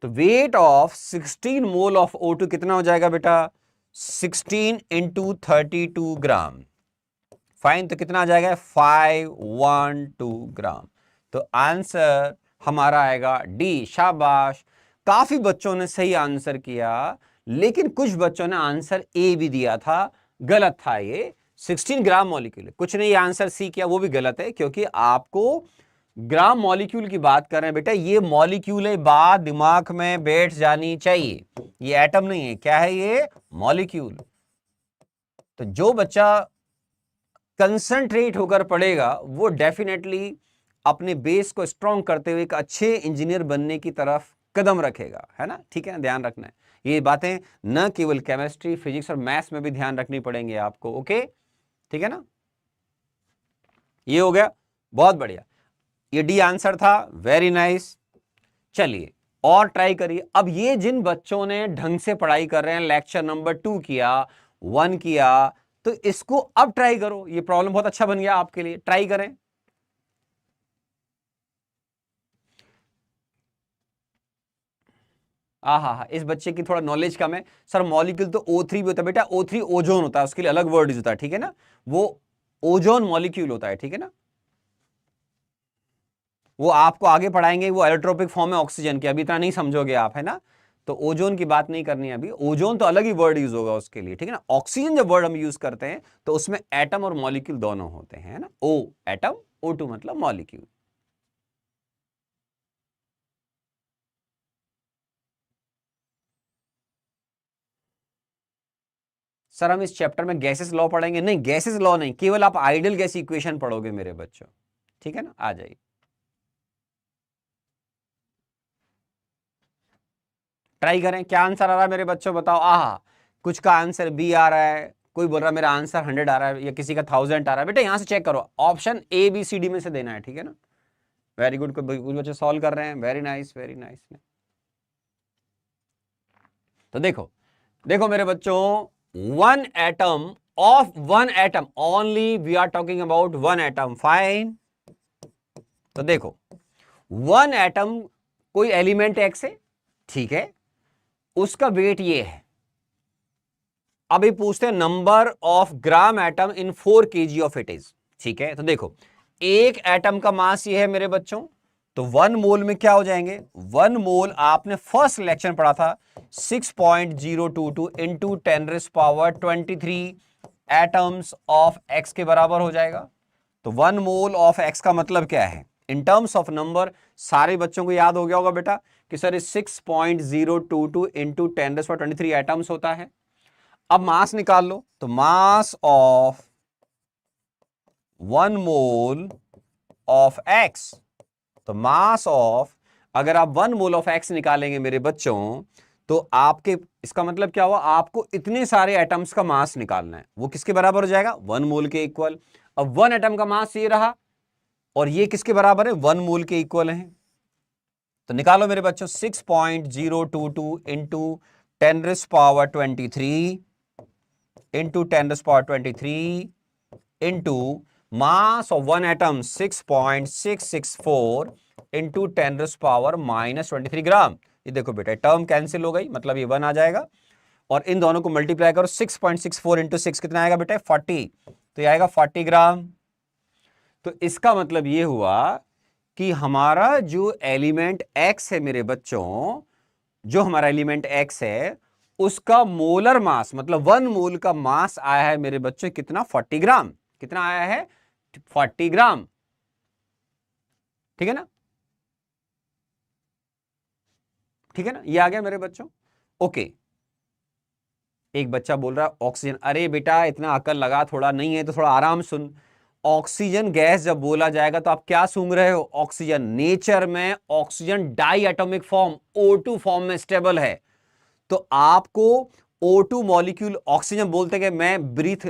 तो weight of 16 mole of O2 कितना हो जाएगा बेटा, 16 इंटू 32 ग्राम। फाइन, तो कितना आ जाएगा, 512 ग्राम। तो आंसर हमारा आएगा डी। शाबाश, काफी बच्चों ने सही आंसर किया, लेकिन कुछ बच्चों ने आंसर ए भी दिया था, गलत था। ये 16 ग्राम मॉलिक्यूल, कुछ ने ये आंसर सी किया, वो भी गलत है, क्योंकि आपको ग्राम मॉलिक्यूल की बात कर रहे हैं बेटा, ये मॉलिक्यूल है, बात दिमाग में बैठ जानी चाहिए। ये एटम नहीं है, क्या है ये, मॉलिक्यूल। तो जो बच्चा कंसंट्रेट होकर पढ़ेगा वो डेफिनेटली अपने बेस को स्ट्रॉन्ग करते हुए एक अच्छे इंजीनियर बनने की तरफ कदम रखेगा, है ना, ठीक है ना, ध्यान रखना है। ये बातें न केवल केमिस्ट्री, फिजिक्स और मैथ्स में भी ध्यान रखनी पड़ेंगे आपको। ओके, ठीक है ना, ये हो गया, बहुत बढ़िया। ये डी आंसर था, वेरी नाइस। चलिए और ट्राई करिए। अब ये जिन बच्चों ने ढंग से पढ़ाई कर रहे हैं, लेक्चर नंबर 2 किया, 1 किया, तो इसको अब ट्राई करो। ये प्रॉब्लम बहुत अच्छा बन गया आपके लिए, ट्राई करें। हाँ, इस बच्चे की थोड़ा नॉलेज कम है सर। मॉलिक्यूल तो O3 भी होता है बेटा, O3 ओजोन होता है, उसके लिए अलग वर्ड होता है, ठीक है ना, वो ओजोन मॉलिक्यूल होता है, ठीक है ना। वो आपको आगे पढ़ाएंगे, वो एलोट्रोपिक फॉर्म है ऑक्सीजन की, अभी इतना नहीं समझोगे आप, है ना। तो ओजोन की बात नहीं करनी है अभी, ओजोन तो अलग ही वर्ड यूज होगा उसके लिए, ठीक है ना। ऑक्सीजन जब वर्ड हम यूज करते हैं तो उसमें एटम और मॉलिक्यूल दोनों होते हैं, है ना। O एटम, O2 मतलब मॉलिक्यूल। सर हम इस चैप्टर में गैसेस लॉ पढ़ेंगे? नहीं, गैसेस लॉ नहीं, केवल आप आइडियल गैस इक्वेशन पढ़ोगे मेरे बच्चों, ठीक है ना। आ जाइए, ट्राई करें। क्या आंसर आ रहा है मेरे बच्चों, बताओ। कुछ का आंसर बी आ रहा है, कोई बोल रहा है मेरा आंसर 100 आ रहा है, या किसी का 1000 आ रहा है। बेटा यहां से चेक करो, ऑप्शन ABCD में से देना है, ठीक है ना। वेरी गुड, कुछ बच्चे सॉल्व कर रहे हैं, वेरी नाइस, वेरी नाइस। तो देखो, देखो मेरे बच्चों, one atom of one atom only, we are talking about one atom, fine. तो देखो, वन एटम कोई एलिमेंट एक्स है, ठीक है, उसका वेट ये है। अभी पूछते हैं number of gram atom in 4 kg of it is, ठीक है। तो देखो, एक एटम का मास ये है मेरे बच्चों, तो 1 मोल में क्या हो जाएंगे, 1 मोल आपने फर्स्ट लेक्चर पढ़ा था 6.022 इंटू 10⁻23 एटम्स ऑफ एक्स के बराबर हो जाएगा। तो 1 मोल ऑफ एक्स का मतलब क्या है इन टर्म्स ऑफ नंबर, सारे बच्चों को याद हो गया होगा बेटा कि सर 6.022 इंटू 10⁻23 एटम्स होता है। अब मास निकाल लो, तो mass of 1 mole of x, तो मास ऑफ, अगर आप 1 मोल ऑफ एक्स निकालेंगे मेरे बच्चों, तो आपके, इसका मतलब क्या हुआ, आपको इतने सारे एटम्स का मास निकालना है। वो किसके बराबर हो जाएगा, 1 मोल के इक्वल। अब 1 एटम का मास ये रहा, और ये किसके बराबर है, 1 मोल के इक्वल है। तो निकालो मेरे बच्चों, 6.022 into 10⁻23 into 10⁻23 into mass of one atom 6.664 into 10⁻⁻23 ग्राम। ये देखो बेटा, टर्म कैंसिल हो गई, मतलब ये 1 आ जाएगा, और इन दोनों को मल्टीप्लाई करो, 6.64 इंटू 6 कितना आएगा बेटा, 40। तो ये आएगा 40 ग्राम। तो इसका मतलब ये हुआ कि हमारा जो एलिमेंट एक्स है मेरे बच्चों, जो हमारा एलिमेंट एक्स है, उसका मोलर मास, मतलब 1 मोल का मास आया है मेरे बच्चों कितना, 40 ग्राम। कितना आया है, 40 ग्राम, ठीक है ना, ठीक है ना, ये आ गया मेरे बच्चों। ओके, एक बच्चा बोल रहा है ऑक्सीजन, अरे बेटा इतना अकल लगा, थोड़ा नहीं है तो थोड़ा आराम सुन। ऑक्सीजन गैस जब बोला जाएगा तो आप क्या सूंघ रहे हो, ऑक्सीजन। नेचर में oxygen diatomic form, O2 form में स्टेबल है। तो आपको O2 मॉलिक्यूल, ऑक्सीजन बोलते हैं कि मैं ब्रीथ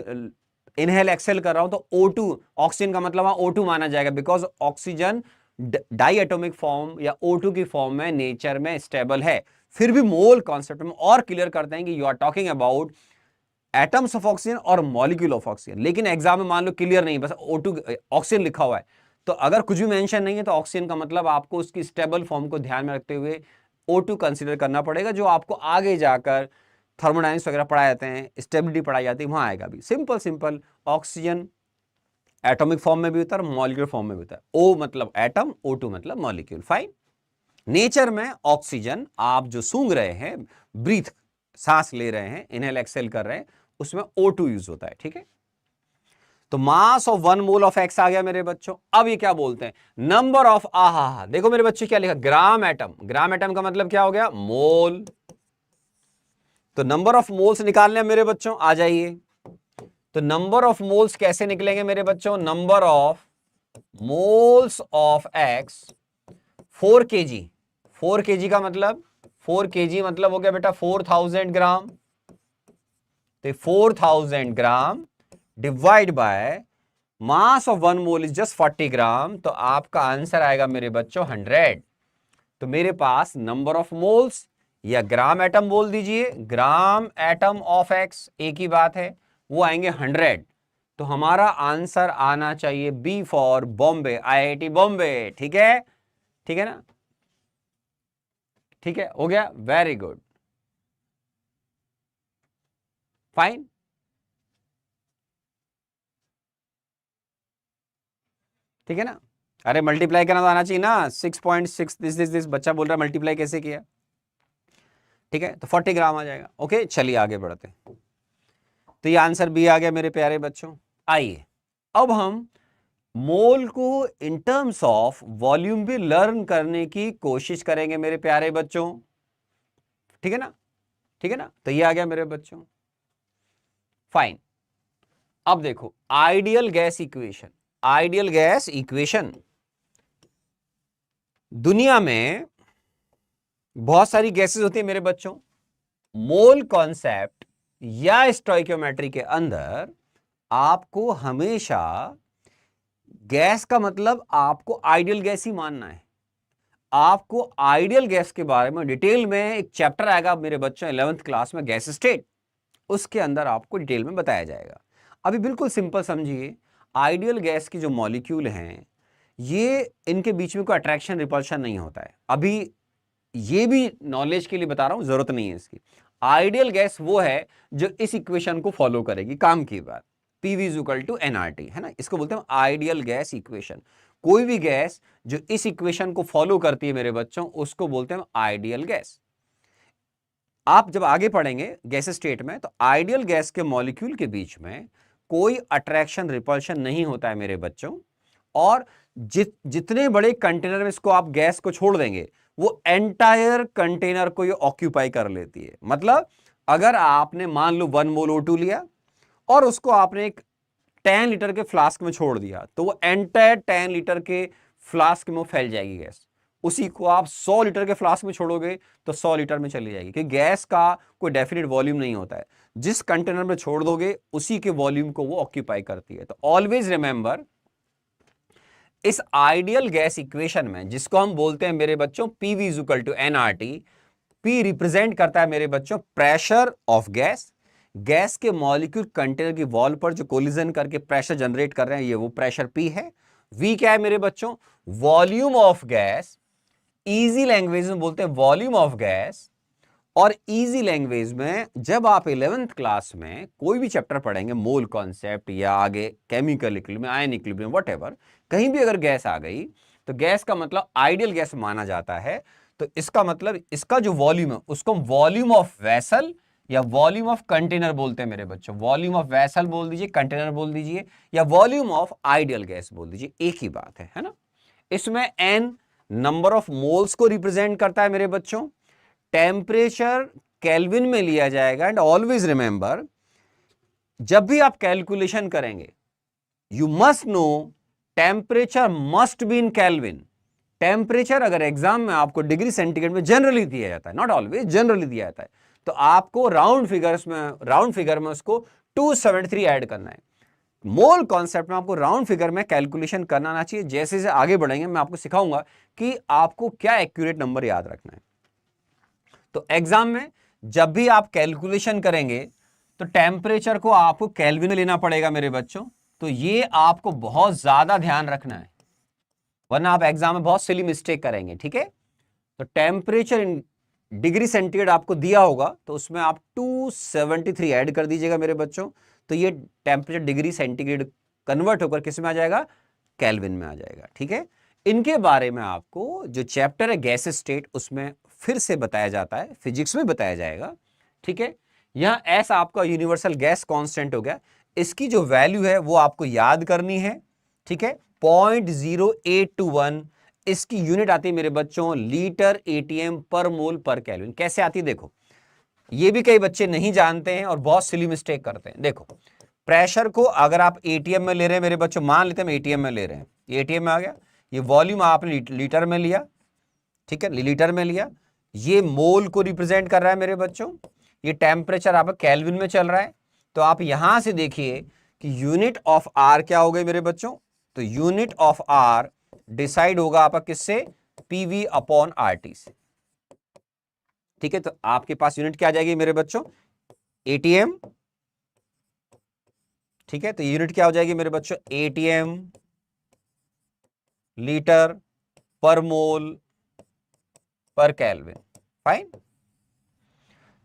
इनहेल एक्सेल कर रहा हूं, तो O2 ऑक्सीजन का मतलब O2 माना जाएगा, because oxygen diatomic form या O2 की फॉर्म में नेचर में स्टेबल है। फिर भी मोल कॉन्सेप्ट में और क्लियर करते हैं कि you are talking about atoms of oxygen और मॉलिक्यूल ऑफ ऑक्सीजन। लेकिन एग्जाम में मान लो क्लियर नहीं, बस O2 ऑक्सीजन लिखा हुआ है, तो अगर कुछ भी मेंशन नहीं है तो ऑक्सीजन का मतलब आपको उसकी स्टेबल फॉर्म को ध्यान में रखते हुए O2 कंसीडर करना पड़ेगा, जो आपको आगे जाकर थर्मोडायनेमिक्स वगैरह पढ़ाए जाते हैं, स्टेबिलिटी पढ़ाई जाती है, वहां आएगा भी। Simple simple, oxygen atomic form में भी होता है और मॉलिक्यूलर फॉर्म में भी होता है। O मतलब एटम, O2 मतलब मॉलिक्यूल, फाइन। नेचर में ऑक्सीजन आप जो सूंघ रहे हैं, ब्रीथ सांस ले रहे हैं, इनहेल एक्सेल कर रहे हैं, उसमें O2 यूज होता है, ठीक है। तो mass of 1 mole of X आ गया मेरे बच्चों। अब ये क्या बोलते हैं, नंबर ऑफ, देखो मेरे बच्चों क्या लिखा, ग्राम एटम। ग्राम एटम का मतलब क्या हो गया, मोल। तो नंबर ऑफ मोल्स निकालने मेरे बच्चों, आ जाइए। तो नंबर ऑफ मोल्स कैसे निकलेंगे मेरे बच्चों, number of moles of x 4 kg। 4 kg का मतलब 4 kg मतलब हो गया बेटा 4000 ग्राम। तो 4000 gram divide by mass of 1 mole is just 40 ग्राम, तो आपका आंसर आएगा मेरे बच्चों 100। तो मेरे पास नंबर ऑफ मोल्स या ग्राम एटम बोल दीजिए, ग्राम एटम ऑफ एक्स एक ही बात है, वो आएंगे 100। तो हमारा आंसर आना चाहिए B for Bombay, IIT Bombay. ठीक है, ठीक है ना, ठीक है, हो गया, वेरी गुड, फाइन। ठीक है ना, अरे मल्टीप्लाई करना तो आना चाहिए ना, 6.6 दिस बच्चा बोल रहा है मल्टीप्लाई कैसे किया। ठीक है, तो 40 ग्राम आ जाएगा। ओके, चलिए आगे बढ़ते हैं। तो ये आंसर बी आ गया मेरे प्यारे बच्चों। आइए अब हम मोल को इन टर्म्स ऑफ वॉल्यूम भी लर्न करने की कोशिश करेंगे मेरे प्यारे बच्चों। ठीक है ना, ठीक है ना, तो ये आ गया मेरे बच्चों, फाइन। अब देखो ideal gas equation, ideal gas equation, दुनिया में बहुत सारी गैसेस होती है मेरे बच्चों। मोल कॉन्सेप्ट या स्टोइकियोमेट्री के अंदर आपको हमेशा गैस का मतलब आपको आइडियल गैस ही मानना है। आपको आइडियल गैस के बारे में डिटेल में एक चैप्टर आएगा मेरे बच्चों 11th क्लास में, गैस स्टेट, उसके अंदर आपको डिटेल में बताया जाएगा। अभी बिल्कुल सिंपल समझिए, आइडियल गैस की जो मॉलिक्यूल हैं ये इनके बीच में कोई अट्रैक्शन रिपल्शन नहीं होता है। अभी ये भी नॉलेज के लिए बता रहा हूं, जरूरत नहीं है इसकी। आइडियल गैस वो है जो इस इक्वेशन को फॉलो करेगी, काम की बात, PV = nRT, है ना, इसको बोलते हैं आइडियल गैस इक्वेशन। कोई भी गैस जो इस इक्वेशन को फॉलो करती है मेरे बच्चों, उसको बोलते हैं आइडियल गैस। आप जब आगे पढ़ेंगे गैस स्टेट में, तो आइडियल गैस के मॉलिक्यूल के बीच में कोई अट्रैक्शन रिपल्शन नहीं होता है मेरे बच्चों, और जितने बड़े कंटेनर में इसको आप गैस को छोड़ देंगे, वो एंटायर कंटेनर को ये ऑक्यूपाई कर लेती है। मतलब अगर आपने मान लो 1 मोल O2 लिया और उसको आपने एक 10 लीटर के फ्लास्क में छोड़ दिया, तो वो एंटायर 10 लीटर के फ्लास्क में फैल जाएगी गैस। उसी को आप 100 लीटर के फ्लास्क में छोड़ोगे तो 100 लीटर में चली जाएगी, क्योंकि गैस का कोई डेफिनेट वॉल्यूम नहीं होता है। जिस कंटेनर में छोड़ दोगे उसी के वॉल्यूम को वो ऑक्यूपाई करती है। तो ऑलवेज रिमेंबर, इस आइडियल गैस इक्वेशन में, जिसको हम बोलते हैं मेरे बच्चों PV = nRT, P रिप्रेजेंट करता है मेरे बच्चों प्रेशर ऑफ गैस। गैस के मॉलिक्यूल कंटेनर की वॉल पर जो कोलिजन करके प्रेशर जनरेट कर रहे हैं, ये वो प्रेशर P है। V क्या है मेरे बच्चों, volume of gas, easy language में बोलते हैं वॉल्यूम ऑफ गैस। और इजी लैंग्वेज में जब आप 11th क्लास में कोई भी चैप्टर पढ़ेंगे, मोल कॉन्सेप्ट या आगे chemical equilibrium, ion equilibrium, whatever, कहीं भी अगर गैस आ गई तो गैस का मतलब आइडियल गैस माना जाता है। तो इसका मतलब इसका जो वॉल्यूम है उसको वॉल्यूम ऑफ वेसल या वॉल्यूम ऑफ कंटेनर बोलते हैं मेरे बच्चों। वॉल्यूम ऑफ वेसल बोल दीजिए, कंटेनर बोल दीजिए, या वॉल्यूम ऑफ आइडियल गैस बोल दीजिए, एक ही बात है ना। इसमें n नंबर ऑफ मोल्स को रिप्रेजेंट करता है मेरे बच्चों। टेम्परेचर केल्विन में लिया जाएगा। एंड ऑलवेज रिमेंबर, जब भी आप कैलकुलेशन करेंगे, you must know temperature must be in kelvin. Temperature अगर एग्जाम में आपको डिग्री सेंटीग्रेड में जनरली दिया जाता है, नॉट ऑलवेज, जनरली दिया जाता है, तो आपको राउंड फिगर में उसको 273 ऐड करना है। मोल कॉन्सेप्ट में आपको राउंड फिगर में कैलकुलेशन करना आना चाहिए। जैसे जैसे आगे बढ़ेंगे मैं आपको सिखाऊंगा कि आपको क्या एक्यूरेट नंबर याद रखना है। तो एग्जाम में जब भी आप कैलकुलेशन करेंगे तो टेम्परेचर को आपको केल्विन में लेना पड़ेगा मेरे बच्चों। तो ये आपको बहुत ज्यादा ध्यान रखना है, वरना आप एग्जाम में बहुत सिली मिस्टेक करेंगे। ठीक है, तो टेम्परेचर इन डिग्री सेंटीग्रेड आपको दिया होगा, तो उसमें आप 273 ऐड कर दीजिएगा मेरे बच्चों। तो ये टेम्परेचर डिग्री सेंटीग्रेड कन्वर्ट होकर किस में आ जाएगा, केल्विन में आ जाएगा। ठीक है, इनके बारे में आपको जो चैप्टर है गैस स्टेट, उसमें फिर से बताया जाता है, फिजिक्स में बताया जाएगा। ठीक है, यहां एस आपका यूनिवर्सल गैस कांस्टेंट हो गया, इसकी जो वैल्यू है वो आपको याद करनी है। ठीक है, 0.0821, इसकी यूनिट आती है मेरे बच्चों लीटर ATM पर मोल पर केल्विन। कैसे आती है देखो, ये भी कई बच्चे नहीं जानते हैं और बहुत सिली मिस्टेक करते हैं। देखो, प्रेशर को अगर आप ATM में ले रहे हैं मेरे बच्चों, मान लेते हैं हम ATM में ले रहे हैं, ये ATM में आ गया, ये वॉल्यूम आपने लीटर में लिया। ठीक है, लीटर में लिया, ये मोल को रिप्रेजेंट कर रहा है मेरे बच्चों, ये टेम्परेचर आपका केल्विन में चल रहा है। तो आप यहां से देखिए कि यूनिट ऑफ आर क्या हो गए मेरे बच्चों, तो यूनिट ऑफ आर डिसाइड होगा आपका किससे, पीवी अपॉन आरटी से। ठीक है, तो आपके पास यूनिट क्या आ जाएगी मेरे बच्चों, एटीएम। ठीक है, तो यूनिट क्या हो जाएगी मेरे बच्चों, एटीएम लीटर पर मोल पर केल्विन। फाइन।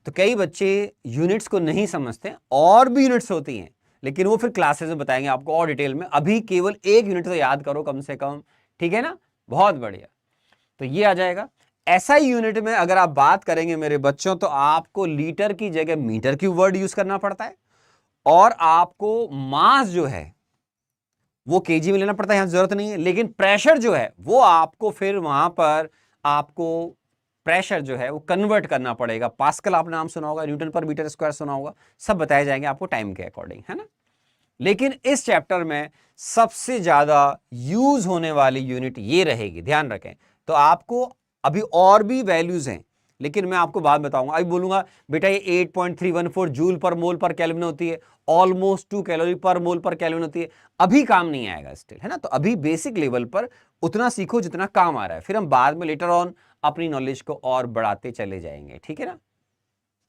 तो कई बच्चे यूनिट्स को नहीं समझते, और भी यूनिट्स होती हैं, लेकिन वो फिर क्लासेस में बताएंगे आपको और डिटेल में। अभी केवल एक यूनिट तो याद करो कम से कम, ठीक है ना, बहुत बढ़िया। तो ये आ जाएगा। ऐसा ही यूनिट में अगर आप बात करेंगे मेरे बच्चों, तो आपको लीटर की जगह मीटर क्यूब वर्ड यूज करना पड़ता है, और आपको मास जो है वो केजी में लेना पड़ता है, यहां जरूरत नहीं है। लेकिन प्रेशर जो है वो आपको फिर वहां पर आपको प्रेशर जो है वो कन्वर्ट करना पड़ेगा। पास्कल आपने नाम सुना होगा, न्यूटन पर मीटर स्क्वायर सुना होगा, सब बताए जाएंगे आपको टाइम के अकॉर्डिंग, है ना। लेकिन इस चैप्टर में सबसे ज्यादा यूज होने वाली यूनिट ये रहेगी, ध्यान रखें। तो आपको अभी और भी वैल्यूज हैं, लेकिन मैं आपको बाद बताऊंगा। अभी बोलूंगा बेटा ये 8.314 जूल पर मोल पर केल्विन होती है, ऑलमोस्ट 2 कैलोरी पर मोल पर केल्विन होती है, अभी काम नहीं आएगा स्टिल, है ना। तो अभी बेसिक लेवल पर उतना सीखो जितना काम आ रहा है, फिर हम बाद में लेटर ऑन अपनी नॉलेज को और बढ़ाते चले जाएंगे, ठीक है ना,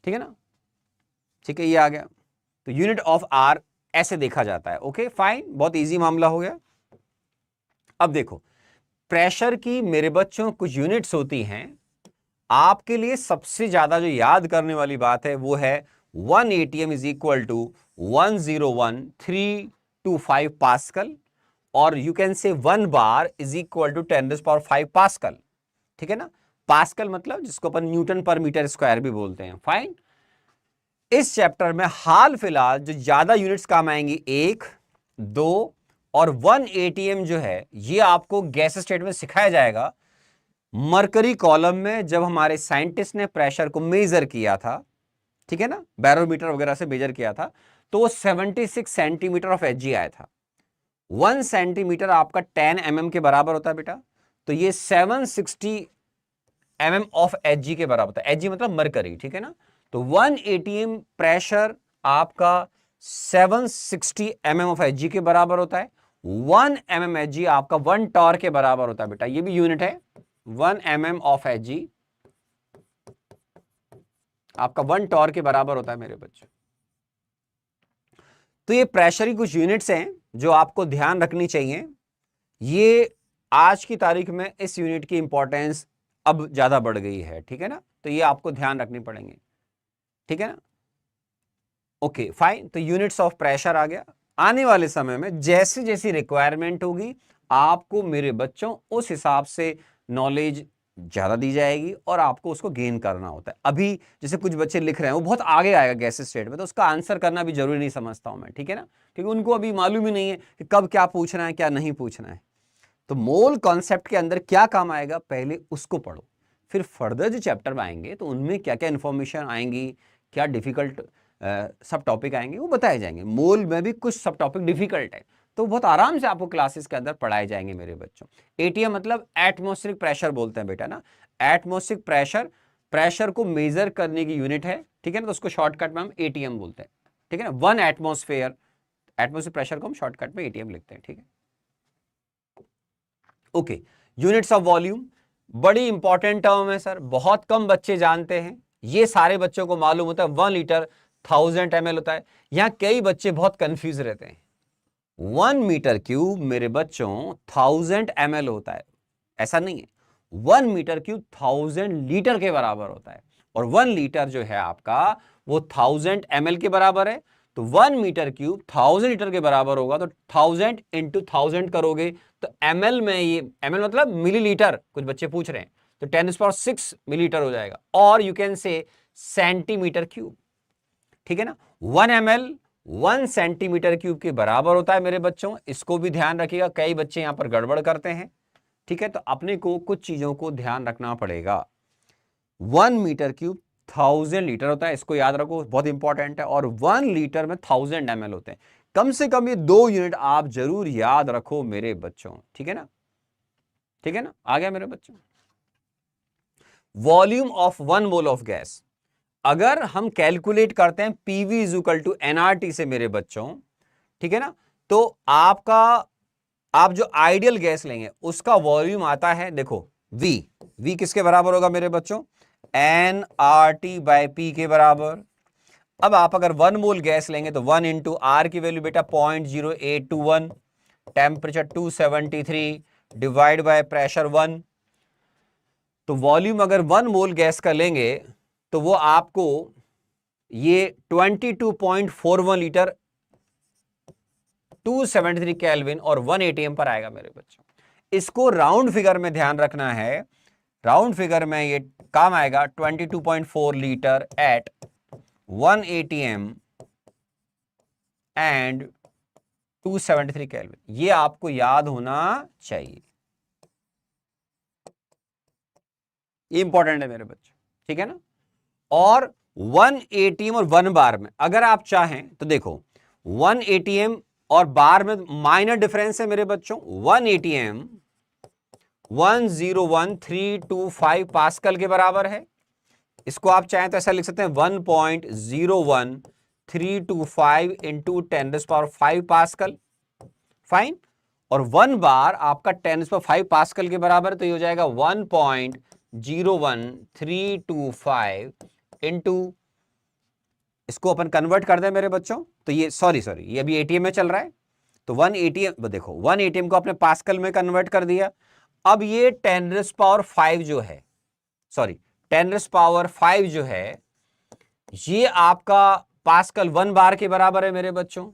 ठीक है ना। ठीक है, ये आ गया। तो यूनिट ऑफ आर ऐसे देखा जाता है। ओके फाइन, बहुत इजी मामला हो गया। अब देखो, प्रेशर की मेरे बच्चों कुछ यूनिट्स होती हैं। आपके लिए सबसे ज्यादा जो याद करने वाली बात है वो है 1 ATM is equal to 101325 pascal, और you can say 1 bar is equal to 10⁵ pascal. ठीक है ना, पास्कल मतलब जिसको अपन न्यूटन पर मीटर स्क्वायर भी बोलते हैं। फाइन। इस चैप्टर में हाल फिलहाल जो ज्यादा यूनिट्स काम आएंगी 1, 2 और 1 एटीएम जो है, ये आपको गैस स्टेट में सिखाया जाएगा। मरकरी कॉलम में जब हमारे साइंटिस्ट ने प्रेशर को मेजर किया था, ठीक है ना, बैरोमीटर वगैरह से मेजर किया था, तो वो 76 सेंटीमीटर ऑफ एचजी आया था। 1 सेंटीमीटर आपका 10 mm के बराबर होता है बेटा, तो ये 760 mm ऑफ एचजी के बराबर होता है। एचजी मतलब मरकरी, ठीक है ना। तो 1 एटीएम प्रेशर आपका 760 mm ऑफ एचजी के बराबर होता है। 1 mm एचजी आपका 1 टॉर के बराबर होता है बेटा, ये भी यूनिट है। 1 mm ऑफ एचजी आपका 1 टॉर के बराबर होता है मेरे बच्चों। तो ये प्रेशर की कुछ यूनिट्स हैं जो आपको ध्यान रखनी चाहिए। ये आज की तारीख में इस यूनिट की इंपॉर्टेंस अब ज्यादा बढ़ गई है, ठीक है ना, तो ये आपको ध्यान रखनी पड़ेंगे, ठीक है ना। ओके फाइन, तो यूनिट्स ऑफ प्रेशर आ गया। आने वाले समय में जैसे जैसी रिक्वायरमेंट होगी आपको मेरे बच्चों उस हिसाब से नॉलेज ज्यादा दी जाएगी, और आपको उसको गेन करना होता है। अभी जैसे कुछ बच्चे लिख रहे हैं वो बहुत आगे आएगा गैस स्टेट में, तो उसका आंसर करना भी जरूरी नहीं समझता हूं मैं, ठीक है ना, क्योंकि उनको अभी मालूम ही नहीं है कि कब क्या पूछना है क्या नहीं पूछना है। तो मोल कॉन्सेप्ट के अंदर क्या काम आएगा पहले उसको पढ़ो, फिर फर्दर जो चैप्टर में आएंगे तो उनमें क्या क्या इंफॉर्मेशन आएंगी, क्या डिफिकल्ट सब टॉपिक आएंगे वो बताए जाएंगे। मोल में भी कुछ सब टॉपिक डिफिकल्ट है, तो बहुत आराम से आपको क्लासेस के अंदर पढ़ाए जाएंगे मेरे बच्चों। एटीएम मतलब एटमॉस्फेरिक प्रेशर बोलते हैं बेटा ना, एटमॉस्फेरिक प्रेशर, प्रेशर को मेजर करने की यूनिट है, ठीक है ना, तो उसको शॉर्टकट में हम एटीएम बोलते हैं, ठीक है ना। 1 एटमॉस्फेयर, एटमॉस्फेरिक प्रेशर को हम शॉर्टकट में एटीएम लिखते हैं, ठीक है। ओके, यूनिट्स ऑफ वॉल्यूम बड़ी इंपॉर्टेंट टर्म है सर, बहुत कम बच्चे जानते हैं। ये सारे बच्चों को मालूम होता है 1 लीटर 1000 ml होता है। यहां कई बच्चे बहुत कंफ्यूज रहते हैं। 1 मीटर क्यूब मेरे बच्चों 1000 ml होता है, ऐसा नहीं है। 1 मीटर क्यूब 1000 लीटर के बराबर होता है, और 1 लीटर जो है आपका वो 1000 ml के बराबर है। तो 1 मीटर क्यूब 1000 लीटर के बराबर होगा, तो 1000 इंटू 1000 करोगे तो ml में, ये ml मतलब मिलीलीटर, कुछ बच्चे पूछ रहे हैं, तो 10⁶ मिलीलीटर हो जाएगा। और यू कैन से सेंटीमीटर क्यूब, ठीक है ना। 1 ml 1 सेंटीमीटर क्यूब के बराबर होता है मेरे बच्चों, इसको भी ध्यान रखिएगा, कई बच्चे यहां पर गड़बड़ करते हैं, ठीक है। तो अपने को कुछ चीजों को ध्यान रखना पड़ेगा। 1 मीटर क्यूब 1000 लीटर होता है, इसको याद रखो, बहुत इंपॉर्टेंट है। और 1 लीटर में 1000 ml होते हैं। कम से कम ये 2 यूनिट आप जरूर याद रखो मेरे बच्चों, ठीक है ना, ठीक है ना, आ गया मेरे बच्चों। Volume of 1 mole of gas. अगर हम कैलकुलेट करते हैं PV is equal to NRT से मेरे बच्चों, ठीक है ना, तो आप जो आइडियल गैस लेंगे उसका वॉल्यूम आता है, देखो वी किसके बराबर होगा मेरे बच्चों, N R T by P के बराबर। अब आप अगर 1 मोल गैस लेंगे तो 1 इंटू आर की वैल्यू बेटा 0.0821, टेम्परेचर 273 डिवाइड बाय प्रेशर 1। तो वॉल्यूम अगर 1 मोल गैस का लेंगे तो वो आपको ये 22.41 लीटर 273 केल्विन और 1 एटीएम पर आएगा मेरे बच्चों। इसको राउंड फिगर में ध्यान रखना है, राउंड फिगर में ये काम आएगा 22.4 litre at 1 ATM and 273 kelvin. ये आपको याद होना चाहिए, ये इंपॉर्टेंट है मेरे बच्चों, ठीक है ना। और 1 एटीएम और 1 बार में अगर आप चाहें तो देखो 1 एटीएम और बार में माइनर डिफरेंस है मेरे बच्चों। 1 एटीएम 101,325 पास्कल के बराबर है। इसको आप चाहें तो ऐसा लिख सकते हैं 1.01325 इंटू 10⁵ पास्कल, फाइन। और 1 बार आपका 10⁵ पास्कल के बराबर, तो ये हो जाएगा 1.01325 इंटू, इसको अपन कन्वर्ट कर दें मेरे बच्चों, तो ये सॉरी ये अभी एटीएम में चल रहा है, तो 1 एटीएम देखो 1 एटीएम को आपने पास्कल में कन्वर्ट कर दिया। अब ये 10⁵ जो है, सॉरी 10⁵ जो है, ये आपका पास्कल 1 बार के बराबर है मेरे बच्चों।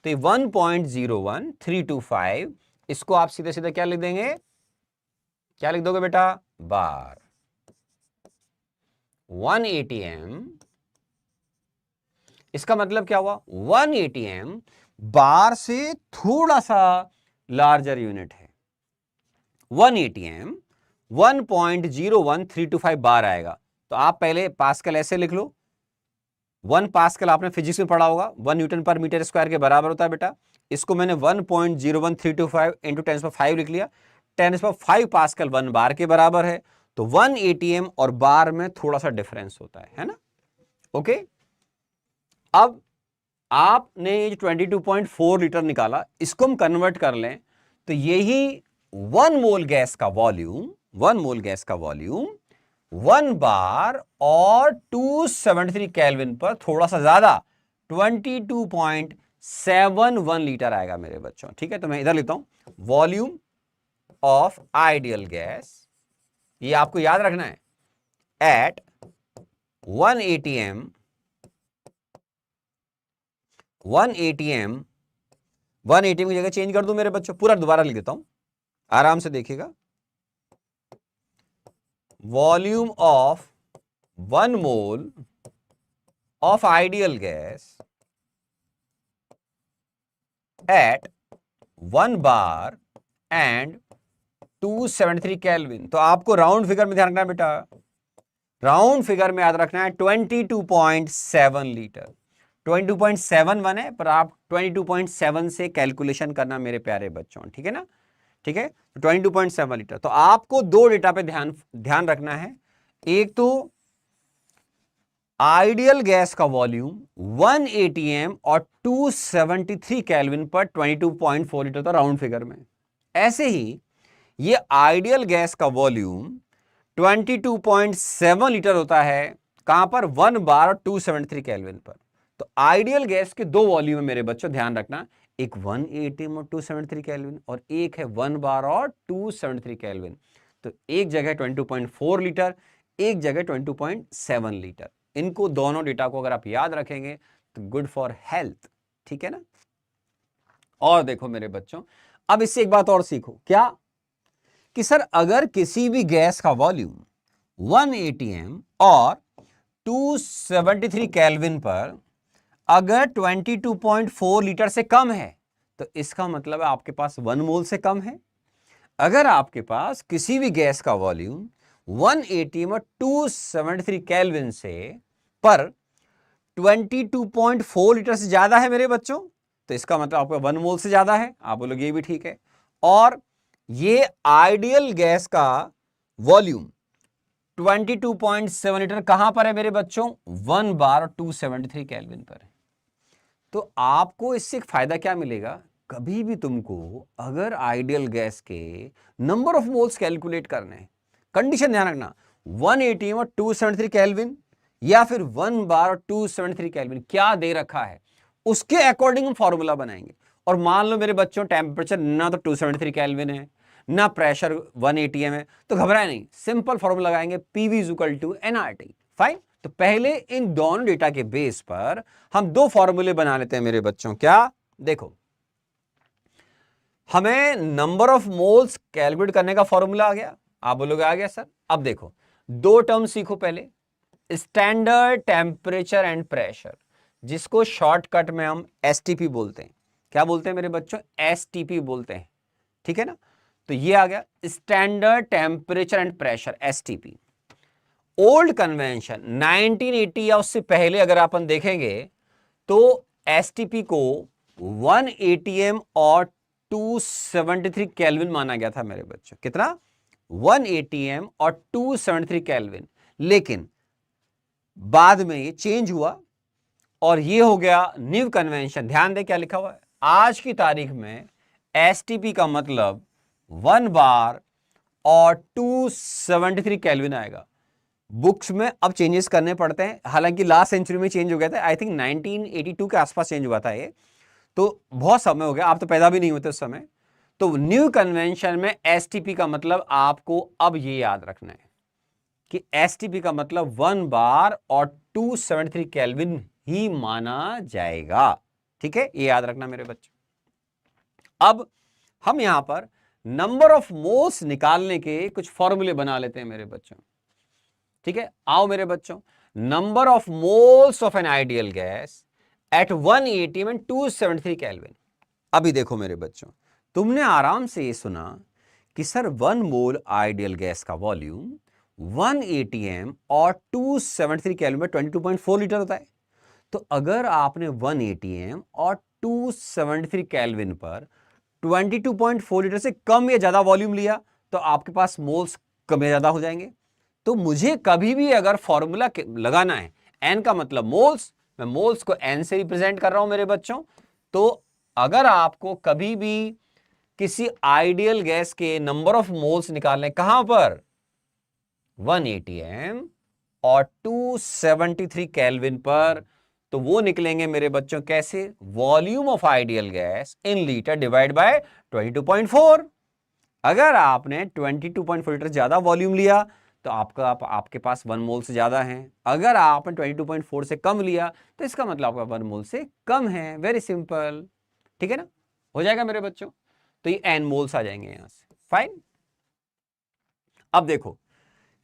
तो 1.01325 इसको आप सीधे सीधे क्या लिख देंगे, क्या लिख दोगे बेटा, बार। 1 एटीएम, इसका मतलब क्या हुआ, 1 एटीएम बार से थोड़ा सा लार्जर यूनिट है। 1 एटीएम 1.01325 बार आएगा। तो आप पहले पास्कल ऐसे लिख लो, 1 पास्कल आपने फिजिक्स में पढ़ा होगा 1 न्यूटन पर मीटर स्क्वायर के बराबर होता है बेटा। इसको मैंने 1.01325 इंटू 10⁵ लिख लिया। 10⁵ पास्कल 1 बार के बराबर है। तो 1 एटीएम और बार में थोड़ा सा डिफरेंस होता है ना, ओके। अब आपने ये 22.4 लीटर निकाला, इसको हम कन्वर्ट कर लें तो यही 1 मोल गैस का वॉल्यूम, 1 मोल गैस का वॉल्यूम 1 बार और 273 केल्विन पर थोड़ा सा ज्यादा 22.71 लीटर आएगा मेरे बच्चों, ठीक है। तो मैं इधर लिखता हूं वॉल्यूम ऑफ आइडियल गैस, ये आपको याद रखना है, एट 1 एटीएम 1 एटीएम की जगह चेंज कर दूं मेरे बच्चों, पूरा दोबारा लिख देता हूं, आराम से देखिएगा। Volume of 1 mole of ideal gas at 1 bar and 273 kelvin. तो आपको राउंड फिगर में ध्यान रखना है बेटा, राउंड फिगर में याद रखना है 22.7 लीटर। 22.71 है, पर आप 22.7 से कैलकुलेशन करना मेरे प्यारे बच्चों, ठीक है ना, ठीक है। 22.7 लीटर। तो आपको दो डेटा पे ध्यान रखना है। एक तो आइडियल गैस का वॉल्यूम 1 एटीएम और 273 केल्विन पर 22.4 लीटर था राउंड फिगर में। ऐसे ही ये आइडियल गैस का वॉल्यूम 22.7 लीटर होता है, कहां पर, 1 बार और 273 केल्विन पर। तो आइडियल गैस के दो वॉल्यूम है मेरे बच्चों, ध्यान रखना, एक 1 एटीएम और 273 केल्विन और एक है 1 बार और 273 केल्विन। तो एक जगह 22.4 लीटर, एक जगह 22.7 लीटर। इनको दोनों डेटा को अगर आप याद रखेंगे तो गुड फॉर हेल्थ, ठीक है ना। और देखो मेरे बच्चों, अब इससे एक बात और सीखो, क्या कि सर अगर किसी भी गैस का वॉल्यूम 1 एटीएम और 273 केल्विन पर अगर 22.4 लीटर से कम है तो इसका मतलब है आपके पास 1 मोल से कम है। अगर आपके पास किसी भी गैस का वॉल्यूम 1 एटीएम और 273 केल्विन से पर 22.4 लीटर से ज्यादा है मेरे बच्चों, तो इसका मतलब आपका 1 मोल से ज्यादा है। आप बोलोगे ये भी ठीक है। और ये आइडियल गैस का वॉल्यूम 22.7 लीटर कहां पर है मेरे बच्चों? 1 बार और 273 केल्विन पर है। तो आपको इससे एक फायदा क्या मिलेगा? कभी भी तुमको अगर आइडियल गैस के नंबर ऑफ मोल्स कैलकुलेट करने हैं, कंडीशन ध्यान रखना, 180 और 273 केल्विन या फिर 1 बार और 273 केल्विन क्या दे रखा है उसके अकॉर्डिंग हम फॉर्मूला बनाएंगे। और मान लो मेरे बच्चों टेम्परेचर ना तो 273 केल्विन है ना प्रेशर 1 atm है, तो घबराए नहीं, सिंपल फॉर्मूला लगाएंगे, PV is equal to nRT। Fine. तो पहले इन दोनों डेटा के बेस पर हम दो फॉर्मूले बना लेते हैं मेरे बच्चों। क्या? देखो, हमें नंबर ऑफ मोल्स कैलकुलेट करने का फॉर्मूला आ गया। आप बोलोगे आ गया सर। अब देखो, दो टर्म सीखो पहले, स्टैंडर्ड टेम्परेचर एंड प्रेशर, जिसको शॉर्टकट में हम STP बोलते हैं। क्या बोलते हैं मेरे बच्चों? STP बोलते हैं, ठीक है ना। तो ये आ गया standard temperature and pressure, STP। Old convention 1980 या उससे पहले अगर अपन देखेंगे तो STP को 1 atm और 273 केल्विन माना गया था मेरे बच्चों। कितना? 1 atm और 273 केल्विन। लेकिन बाद में ये चेंज हुआ और ये हो गया न्यू कन्वेंशन। ध्यान दे क्या लिखा हुआ है आज की तारीख में। STP का मतलब 1 बार और 273 केल्विन आएगा। बुक्स में अब चेंजेस करने पड़ते हैं, हालांकि लास्ट सेंचुरी में चेंज हो गया था, आई थिंक 1982 के आसपास चेंज हुआ था ये, तो बहुत समय हो गया, आप तो पैदा भी नहीं होते उस समय। तो न्यू कन्वेंशन में STP का मतलब आपको अब ये याद रखना है कि STP का मतलब 1 बार और 273 केल्विन ही माना जाएगा। ठीक है, ये याद रखना मेरे बच्चों। अब हम यहां पर नंबर ऑफ मोल्स निकालने के कुछ फॉर्मूले बना लेते हैं मेरे बच्चों। ठीक है, आओ मेरे बच्चों, number of moles of an ideal gas at 1 atm and 273 kelvin. अभी देखो मेरे बच्चों, तुमने आराम से ये सुना कि सर 1 मोल आइडियल गैस का वॉल्यूम 1 atm और 273 केल्विन में 22.4 लीटर होता है। तो अगर आपने 1 atm और 273 केल्विन पर 22.4 लीटर से कम या ज्यादा वॉल्यूम लिया तो आपके पास मोल्स कम या ज्यादा हो जाएंगे। तो मुझे कभी भी अगर फॉर्मूला लगाना है, n का मतलब मोल्स, मैं मोल्स को n से रिप्रेजेंट कर रहा हूं मेरे बच्चों। तो अगर आपको कभी भी किसी आइडियल गैस के नंबर ऑफ मोल्स निकालने, कहां पर? 1 atm और 273 केल्विन पर, तो वो निकलेंगे मेरे बच्चों कैसे? Volume of ideal gas in litre divide by 22.4। अगर आपने 22.4 लीटर ज्यादा वॉल्यूम लिया तो आपके पास 1 मोल से ज्यादा है। अगर आपने 22.4 से कम लिया तो इसका मतलब आपका 1 मोल से कम है। वेरी सिंपल, ठीक है ना, हो जाएगा मेरे बच्चों। तो ये n मोल्स आ जाएंगे यहां से। फाइन। अब देखो,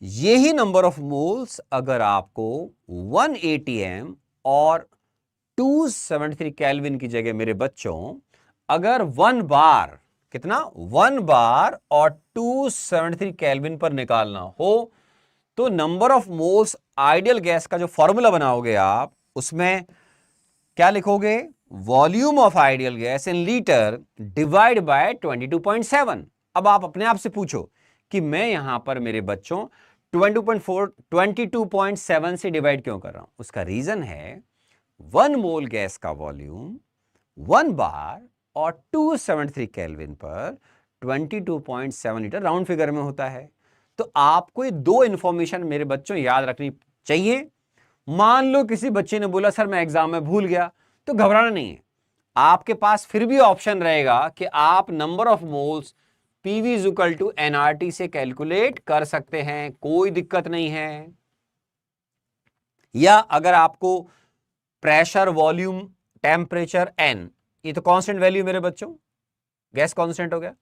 यही नंबर ऑफ मोल्स अगर आपको 1 atm और 273 केल्विन की जगह मेरे बच्चों अगर 1 बार, कितना? 1 बार और 273 केल्विन पर निकालना हो तो number of moles ideal gas का जो फॉर्मूला बनाओगे आप, उसमें क्या लिखोगे? Volume of ideal gas in litre divide by 22.7। अब आप अपने आप से पूछो कि मैं यहां पर मेरे बच्चों 22.7 से डिवाइड क्यों कर रहा हूं? उसका रीजन है 1 मोल गैस का वॉल्यूम 1 बार और 273 केल्विन पर 22.7 लीटर राउंड फिगर में होता है। तो आपको ये दो इंफॉर्मेशन मेरे बच्चों याद रखनी चाहिए। मान लो किसी बच्चे ने बोला सर मैं एग्जाम में भूल गया, तो घबराना नहीं है, आपके पास फिर भी ऑप्शन रहेगा कि आप number of moles PV is equal to nRT से कैलकुलेट कर सकते हैं, कोई दिक्कत नहीं है। या अगर आपको प्रेशर, वॉल्यूम, टेम्परेचर, n, ये तो कांस्टेंट वैल्यू मेरे बच्चों, गैस कांस्टेंट हो गया,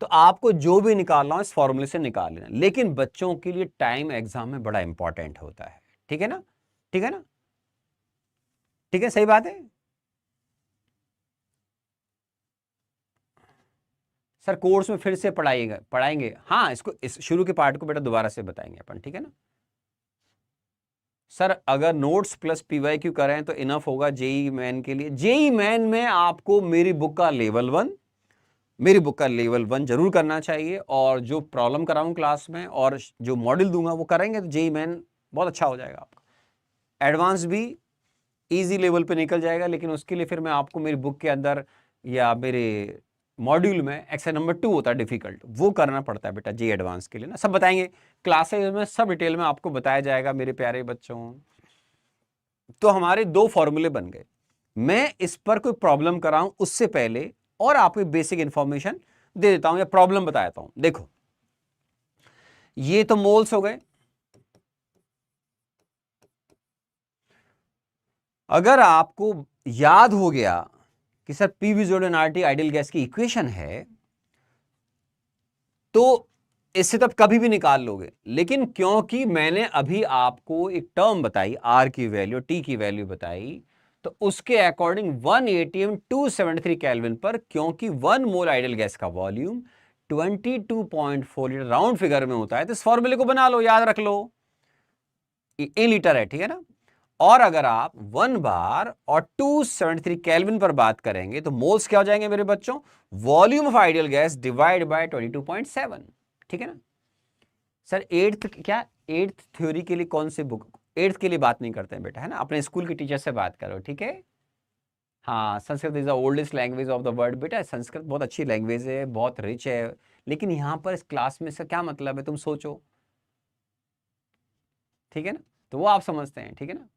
तो आपको जो भी निकालना हो इस फॉर्मूले से निकाल लेना। लेकिन बच्चों के लिए टाइम एग्जाम में बड़ा इंपॉर्टेंट होता है, ठीक है ना, ठीक है ना, ठीक है, सही बात है। सर कोर्स में फिर से पढ़ाएंगे, हाँ, इसको इस शुरू के पार्ट को बेटा दोबारा से बताएंगे अपन, ठीक है ना। सर अगर नोट्स प्लस PYQ करें तो इनफ होगा जेई मेन के लिए। जेई मेन में आपको मेरी बुक का लेवल 1, मेरी बुक का लेवल 1 जरूर करना चाहिए, और जो प्रॉब्लम कराऊं क्लास में और जो मॉड्यूल दूंगा वो करेंगे तो जेईई मेन बहुत अच्छा हो जाएगा आपका। एडवांस भी इजी लेवल पे निकल जाएगा, लेकिन उसके लिए फिर मैं आपको मेरी बुक के अंदर या मेरे मॉड्यूल में एक्सरसाइज नंबर 2 होता है डिफिकल्ट, वो करना पड़ता है बेटा जेईई एडवांस के लिए ना। सब बताएंगे क्लासेज में, सब डिटेल में आपको बताया जाएगा मेरे प्यारे बच्चों। तो हमारे 2 फॉर्मूले बन गए। मैं इस पर कोई प्रॉब्लम कराऊं उससे पहले और आपको बेसिक इंफॉर्मेशन दे देता हूं या प्रॉब्लम बता देता हूं। देखो ये तो मोल्स हो गए। अगर आपको याद हो गया कि सर पीवी जोड़ एनआरटी आइडियल गैस की इक्वेशन है, तो इससे तब कभी भी निकाल लोगे, लेकिन क्योंकि मैंने अभी आपको एक टर्म बताई, आर की वैल्यू, टी की वैल्यू बताई, तो उसके अकॉर्डिंग 1 एटीएम 273 केल्विन पर, क्योंकि 1 मोल आइडियल गैस का वॉल्यूम 22.4 लीटर राउंड फिगर में होता है, तो इस फॉर्मूले को बना लो, याद रख लो, इन लीटर है, ठीक है ना। और अगर आप 1 बार और 273 केल्विन पर बात करेंगे तो मोल्स क्या हो जाएंगे मेरे बच्चों, volume of ideal gas divide by 22.7, ठीक है ना। सर एट्थ थ्योरी के लिए कौन सी बुक, एट्थ के लिए बात नहीं करते हैं बेटा, है ना, अपने स्कूल के टीचर से बात करो, ठीक है। हाँ, Sanskrit is the oldest language of the world बेटा, संस्कृत बहुत अच्छी लैंग्वेज है, बहुत रिच है, लेकिन यहां पर इस क्लास में इसका क्या मतलब है तुम सोचो, ठीक है ना, तो वो आप समझते हैं, ठीक है ना।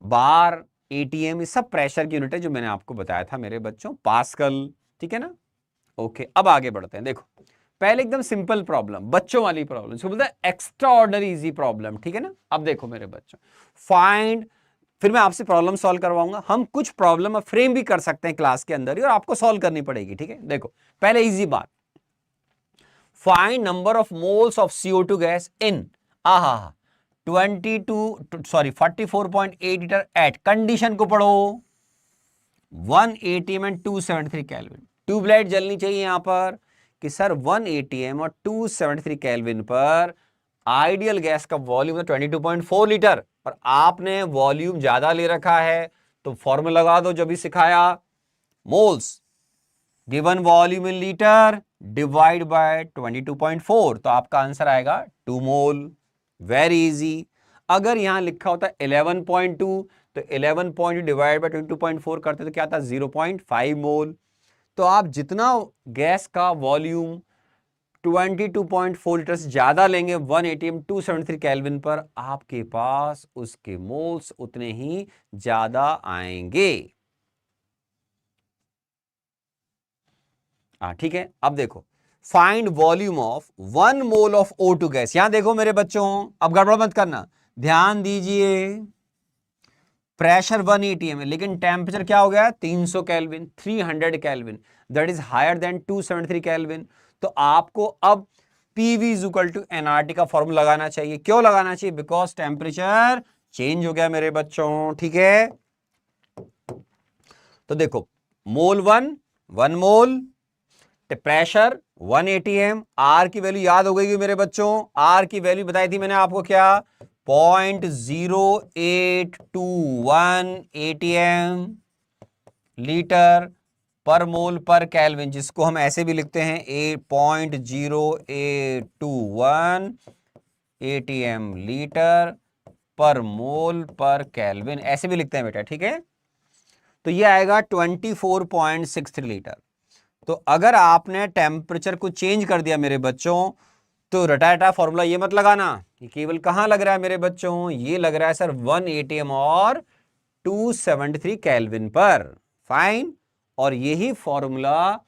बार, एटीएम, ये सब प्रेशर की यूनिट है जो मैंने आपको बताया था मेरे बच्चों, पास्कल, ठीक है ना। ओके, अब आगे बढ़ते हैं। देखो पहले एकदम सिंपल प्रॉब्लम, बच्चों वाली प्रॉब्लम, इसको बोलते हैं एक्स्ट्रा ऑर्डिनरी इजी प्रॉब्लम, ठीक है ना। अब देखो मेरे बच्चों, फाइंड, फिर मैं आपसे प्रॉब्लम सॉल्व करवाऊंगा, हम कुछ प्रॉब्लम फ्रेम भी कर सकते हैं क्लास के अंदर ही और आपको सॉल्व करनी पड़ेगी, ठीक है। देखो पहले इजी बात, find number of moles of CO2 gas in 44.8 litre at, condition को पढ़ो, 1 एटीएम एंड 273 केल्विन। ट्यूबलाइट जलनी चाहिए यहां पर कि सर 1 एटीएम और 273 केल्विन पर आइडियल गैस का वॉल्यूम है 22.4 लीटर, और आपने वॉल्यूम ज्यादा ले रखा है, तो फॉर्मूला लगा दो जो भी सिखाया, moles given volume in litre divide by 22.4, तो आपका आंसर आएगा 2 मोल। Very easy. अगर यहां लिखा होता 11.2, तो 11.2 डिवाइड बाय 22.4 करते तो क्या था 0.5 मोल। तो आप जितना गैस का वॉल्यूम 22.4 लीटर से ज्यादा लेंगे 1 एटीएम 273 केल्विन पर, आपके पास उसके मोल्स उतने ही ज्यादा आएंगे। ठीक है। अब देखो, find volume of 1 mole of O2 gas. यहां देखो मेरे बच्चों, अब गड़बड़ मत करना, ध्यान दीजिए, प्रेशर 1 एटीएम है, लेकिन टेम्परेचर क्या हो गया 300 kelvin, 300 kelvin, that is higher than 273 kelvin. तो आपको अब PV is equal to NRT का फॉर्मूला लगाना चाहिए। क्यों लगाना चाहिए, बिकॉज टेम्परेचर चेंज हो गया मेरे बच्चों, ठीक है। तो देखो, मोल 1 मोल, प्रेशर 1 एटीएम, आर की वैल्यू याद हो गई मेरे बच्चों, आर की वैल्यू बताई थी मैंने आपको क्या, 0.0821 एटीएम लीटर पर मोल पर केल्विन, जिसको हम ऐसे भी लिखते हैं 0.0821 एटीएम लीटर पर मोल पर केल्विन, ऐसे भी लिखते हैं बेटा, ठीक है। तो ये आएगा 24.63 लीटर। तो अगर आपने टेम्परेचर को चेंज कर दिया मेरे बच्चों, तो रटा फॉर्मूला ये मत लगाना, ये केवल कहां लग रहा है मेरे बच्चों, ये लग रहा है सर 1 एटीएम और 273 केल्विन पर, फाइन। और यही फॉर्मूला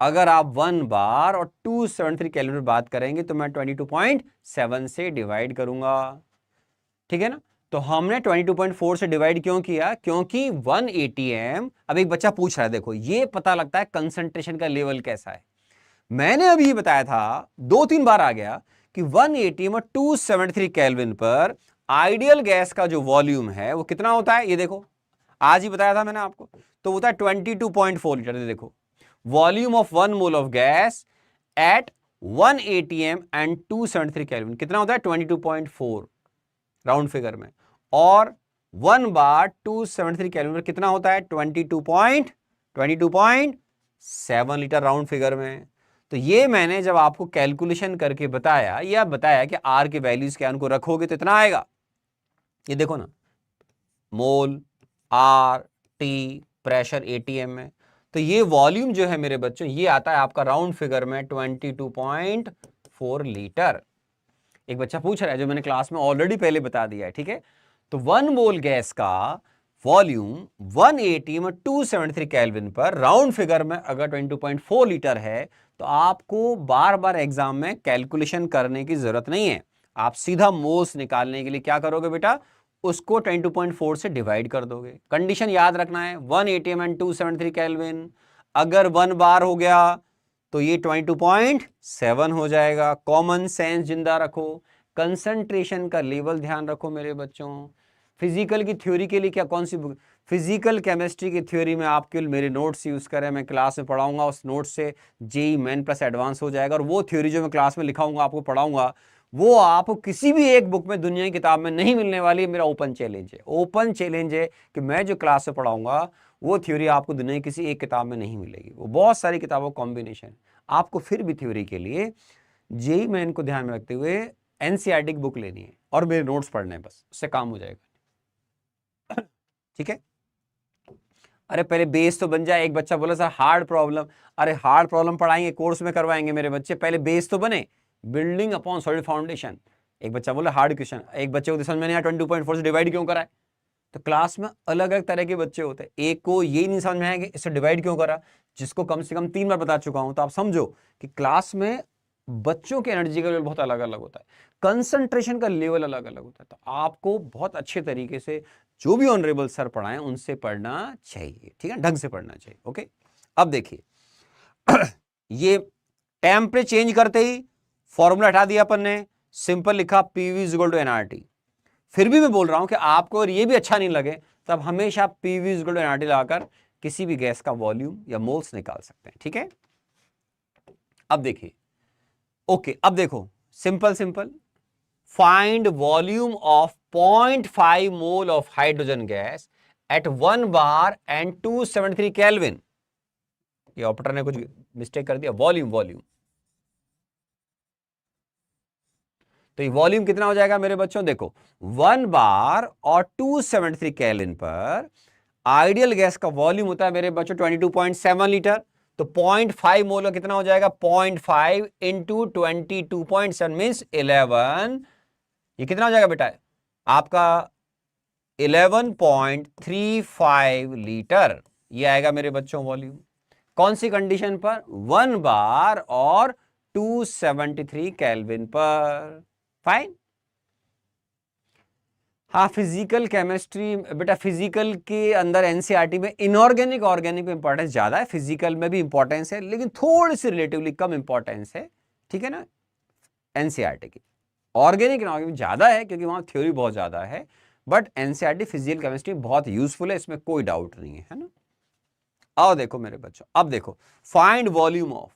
अगर आप 1 बार और 273 केल्विन पर बात करेंगे तो मैं 22.7 से डिवाइड करूंगा, ठीक है ना। तो हमने 22.4 से डिवाइड क्यों किया, क्योंकि 1 एटीएम, अब एक बच्चा पूछ रहा है, देखो ये पता लगता है कंसंट्रेशन का लेवल कैसा है। मैंने अभी बताया था, 2-3 बार आ गया कि 1 एटीएम और 273 केल्विन पर आइडियल गैस का जो वॉल्यूम है वो कितना होता है, ये देखो आज ही बताया था मैंने आपको, तो होता है 22.4 लीटर। देखो, volume of 1 mole of gas at 1 ATM and 273 kelvin कितना होता है 22.4 राउंड फिगर में, और 1 बार 273 केल्विन पर कितना होता है? 22.7 लीटर राउंड फिगर में। तो ये मैंने जब आपको कैलकुलेशन करके बताया, या बताया कि आर के वैल्यूज क्या उनको रखोगे तो इतना आएगा। ये देखो ना, मोल, आर, टी, प्रेशर एटीएम में। तो ये वॉल्यूम जो है मेरे बच्चों, ये आता है आपका राउंड फिगर में 22.4 लीटर। एक बच्चा पूछ रहा है, जो मैंने क्लास में ऑलरेडी पहले बता दिया है, ठीक है। तो 1 मोल गैस का वॉल्यूम 1 एटीएम 273 केल्विन पर राउंड फिगर में अगर 22.4 लीटर है, तो आपको बार बार एग्जाम में कैलकुलेशन करने की जरूरत नहीं है। आप सीधा मोल्स निकालने के लिए क्या करोगे बेटा, उसको 22.4 से डिवाइड कर दोगे। कंडीशन याद रखना है, 1 एटीएम एंड 273 केल्विन। अगर 1 बार हो गया तो ये 22.7 हो जाएगा। कॉमन सेंस जिंदा रखो, कंसंट्रेशन का लेवल ध्यान रखो मेरे बच्चों। फिजिकल की थ्योरी के लिए क्या, कौन सी बुक? फिजिकल केमिस्ट्री की थ्योरी में आप केवल मेरे नोट्स यूज करें, मैं क्लास में पढ़ाऊंगा, उस नोट से जेई मेन प्लस एडवांस हो जाएगा। और वो थ्योरी जो मैं क्लास में लिखाऊंगा, आपको पढ़ाऊंगा, वो आपको किसी भी एक बुक में, दुनिया की किताब में नहीं मिलने वाली। मेरा ओपन चैलेंज है, ओपन चैलेंज है कि मैं जो क्लास में पढ़ाऊंगा वो थ्योरी आपको दुनिया की किसी एक किताब में नहीं मिलेगी। वो बहुत सारी किताबों कॉम्बिनेशन। आपको फिर भी थ्योरी के लिए जेई मेन को ध्यान में रखते हुए एनसीईआरटी की बुक लेनी है और मेरे नोट्स पढ़ने हैं, बस उससे काम हो जाएगा। ठीक है। अरे पहले बेस तो बन जाए। एक बच्चा बोला सर हार्ड प्रॉब्लम। अरे हार्ड प्रॉब्लम पढ़ाएंगे, कोर्स में करवाएंगे मेरे बच्चे, पहले बेस तो बने। Building upon solid foundation. एक बच्चा बोला हार्ड क्वेश्चन, एक बच्चे को समझ में नहीं आया 22.4 से डिवाइड क्यों करा है। तो क्लास में अलग अलग तरह के बच्चे होते हैं, एक को ये नहीं समझ में आया कि इससे डिवाइड क्यों करा, जिसको कम से कम 3 बार बता चुका हूं। तो आप समझो कि क्लास में बच्चों के एनर्जी का लेवल बहुत अलग अलग होता है, कंसंट्रेशन का लेवल अलग अलग होता है। तो आपको बहुत अच्छे तरीके से जो भी ऑनरेबल सर पढ़ाएं उनसे पढ़ना चाहिए, ठीक है, ढंग से पढ़ना चाहिए। ओके, अब देखिए ये टेम्परेचर चेंज करते ही फॉर्मूला हटा दिया अपन ने, सिंपल लिखा PV is equal to NRT. फिर भी मैं बोल रहा हूं कि आपको अगर ये भी अच्छा नहीं लगे तो आप हमेशा PV is equal to NRT लगाकर किसी भी गैस का वॉल्यूम या मोल्स निकाल सकते हैं, ठीक है। अब देखिए, ओके, अब देखो simple simple, find volume of 0.5 mole of hydrogen gas at 1 bar and 273 kelvin. ये ऑपरेटर ने कुछ मिस्टेक कर दिया, वॉल्यूम वॉल्यूम। तो ये वॉल्यूम कितना हो जाएगा मेरे बच्चों, देखो 1 बार और 273 केल्विन पर आइडियल गैस का वॉल्यूम होता है मेरे बच्चों 22.7 लीटर। तो 0.5 मोल कितना हो जाएगा, 0.5 इंटू 22.7 मीन्स 11। ये कितना हो जाएगा बेटा आपका 11.35 लीटर। ये आएगा मेरे बच्चों वॉल्यूम। कौन सी कंडीशन पर, 1 बार और 273 केल्विन पर। फाइन। हाँ, फिजिकल केमिस्ट्री बेटा, फिजिकल के अंदर एनसीईआरटी में इनऑर्गेनिक ऑर्गेनिक में इंपॉर्टेंस ज्यादा है, फिजिकल में भी इंपॉर्टेंस है लेकिन थोड़ी सी रिलेटिवली कम इंपॉर्टेंस है, ठीक है ना, एनसीईआरटी की। ऑर्गेनिक इनऑर्गेनिक ज्यादा है क्योंकि वहां थ्योरी बहुत ज्यादा है, बट एनसीईआरटी फिजिकल केमिस्ट्री बहुत यूजफुल है, इसमें कोई डाउट नहीं है ना। आओ देखो मेरे बच्चों, अब देखो find volume of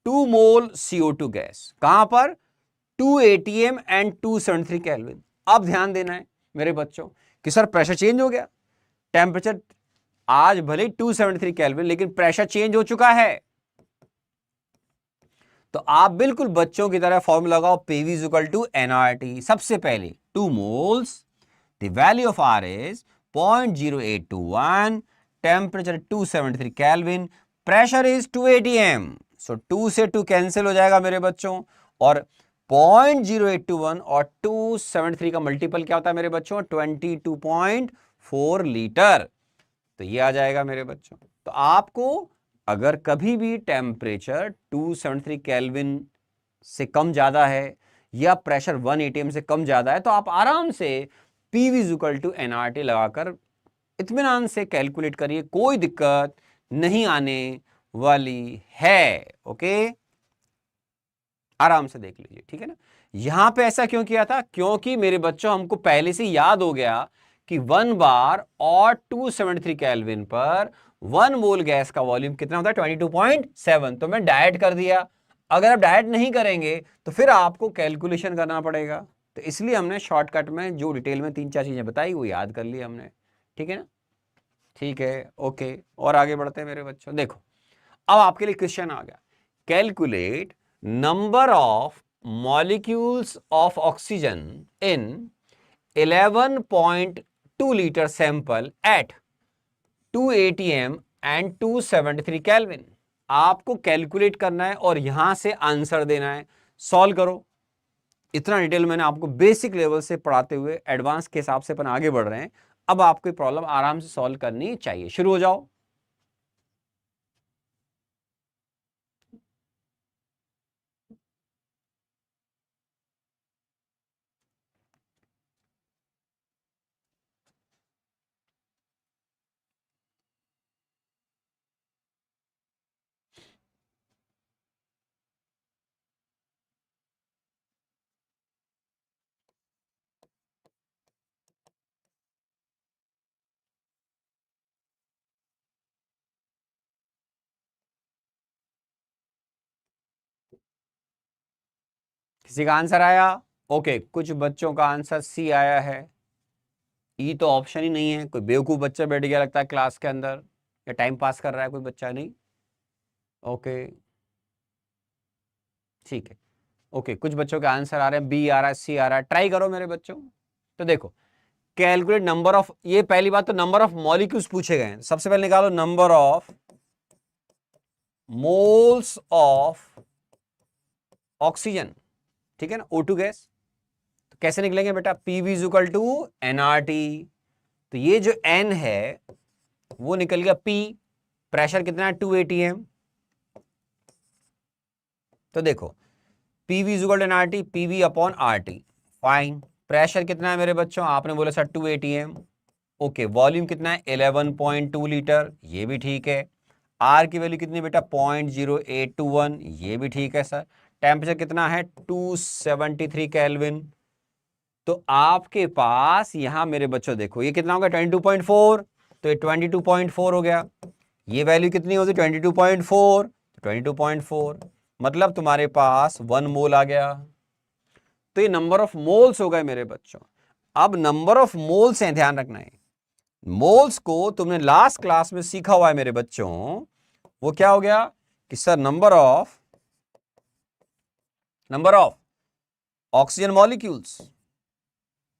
2 mole CO2 gas, कहां पर, 2 ATM एंड 273 केल्विन। अब ध्यान देना है मेरे बच्चों कि सर प्रेशर चेंज हो गया, टेम्परेचर आज भले 273 केल्विन लेकिन प्रेशर चेंज हो चुका है। तो आप बिल्कुल बच्चों की तरह फॉर्मूला लगाओ, PV is equal to NRT. सबसे पहले 2 moles, the value of R is 0.0821, temperature 273 kelvin, pressure is 2 ATM। So 2 से 2 कैंसिल हो जाएगा मेरे बच्चों, और 0.0821 और 273 का मल्टीपल क्या होता है मेरे बच्चों, 22.4 लीटर। तो ये आ जाएगा मेरे बच्चों। तो आपको अगर कभी भी टेम्परेचर 273 केल्विन से कम ज्यादा है या प्रेशर 1 ATM से कम ज्यादा है, तो आप आराम से PV is equal to NRT लगाकर इत्मीनान से कैलकुलेट करिए, कोई दिक्कत नहीं आने वाली है। ओके, आराम से देख लीजिए, ठीक है ना। यहां पे ऐसा क्यों किया था, क्योंकि मेरे बच्चों हमको पहले से याद हो गया कि 1 बार और 273 केल्विन पर 1 मोल गैस का वॉल्यूम कितना होता है, 22.7। तो मैं डायरेक्ट कर दिया। अगर आप डायरेक्ट नहीं करेंगे तो फिर आपको कैलकुलेशन करना पड़ेगा, तो इसलिए हमने शॉर्टकट में जो डिटेल में 3-4 चीजें बताई वो याद कर ली हमने, ठीक है ना। ठीक है, ओके, और आगे बढ़ते हैं मेरे बच्चों। देखो अब आपके लिए क्वेश्चन आ गया, calculate number of molecules of oxygen in 11.2 litre sample at 2 atm and 273 kelvin. आपको कैलकुलेट करना है और यहां से आंसर देना है, सॉल्व करो। इतना डिटेल मैंने आपको बेसिक लेवल से पढ़ाते हुए एडवांस के हिसाब से अपन आगे बढ़ रहे हैं। अब आपको प्रॉब्लम आराम से सॉल्व करनी चाहिए, शुरू हो जाओ। किसी का आंसर आया? ओके, कुछ बच्चों का आंसर सी आया है। ई तो ऑप्शन ही नहीं है, कोई बेवकूफ बच्चा बैठ गया लगता है क्लास के अंदर, या टाइम पास कर रहा है कोई बच्चा, नहीं। ओके, ठीक है। ओके, कुछ बच्चों के आंसर आ रहे हैं, बी आ रहा है, सी आ रहा है, ट्राई करो मेरे बच्चों। तो देखो, कैलकुलेट नंबर ऑफ, ये पहली बात तो नंबर ऑफ मॉलिक्यूल्स पूछे गए हैं। सबसे पहले निकालो number of moles of oxygen, ठीक है ना, O2 गैस। तो कैसे निकलेंगे बेटा, PV is equal to NRT. तो ये जो एन है वो निकल गया पी, प्रेशर कितना है 2 atm। तो देखो PV is equal to NRT, PV upon RT, fine. Pressure कितना है मेरे बच्चों, आपने बोला सर 2 atm। ओके, वॉल्यूम कितना है 11.2 लीटर, ये भी ठीक है। आर की वैल्यू कितनी बेटा 0.0821, ये भी ठीक है सर। टेम्परेचर कितना है 273 केल्विन। तो आपके पास यहां मेरे बच्चों देखो ये कितना होगा 22.4, तो ये 22.4 हो गया। ये वैल्यू कितनी होगी 22.4, 22.4 मतलब तुम्हारे पास 1 मोल आ गया। तो ये नंबर ऑफ मोल्स हो गए मेरे बच्चों। अब नंबर ऑफ मोल्स है, ध्यान रखना है। मोल्स को तुमने लास्ट क्लास में सीखा हुआ है मेरे बच्चों, वो क्या हो गया कि sir number of oxygen molecules,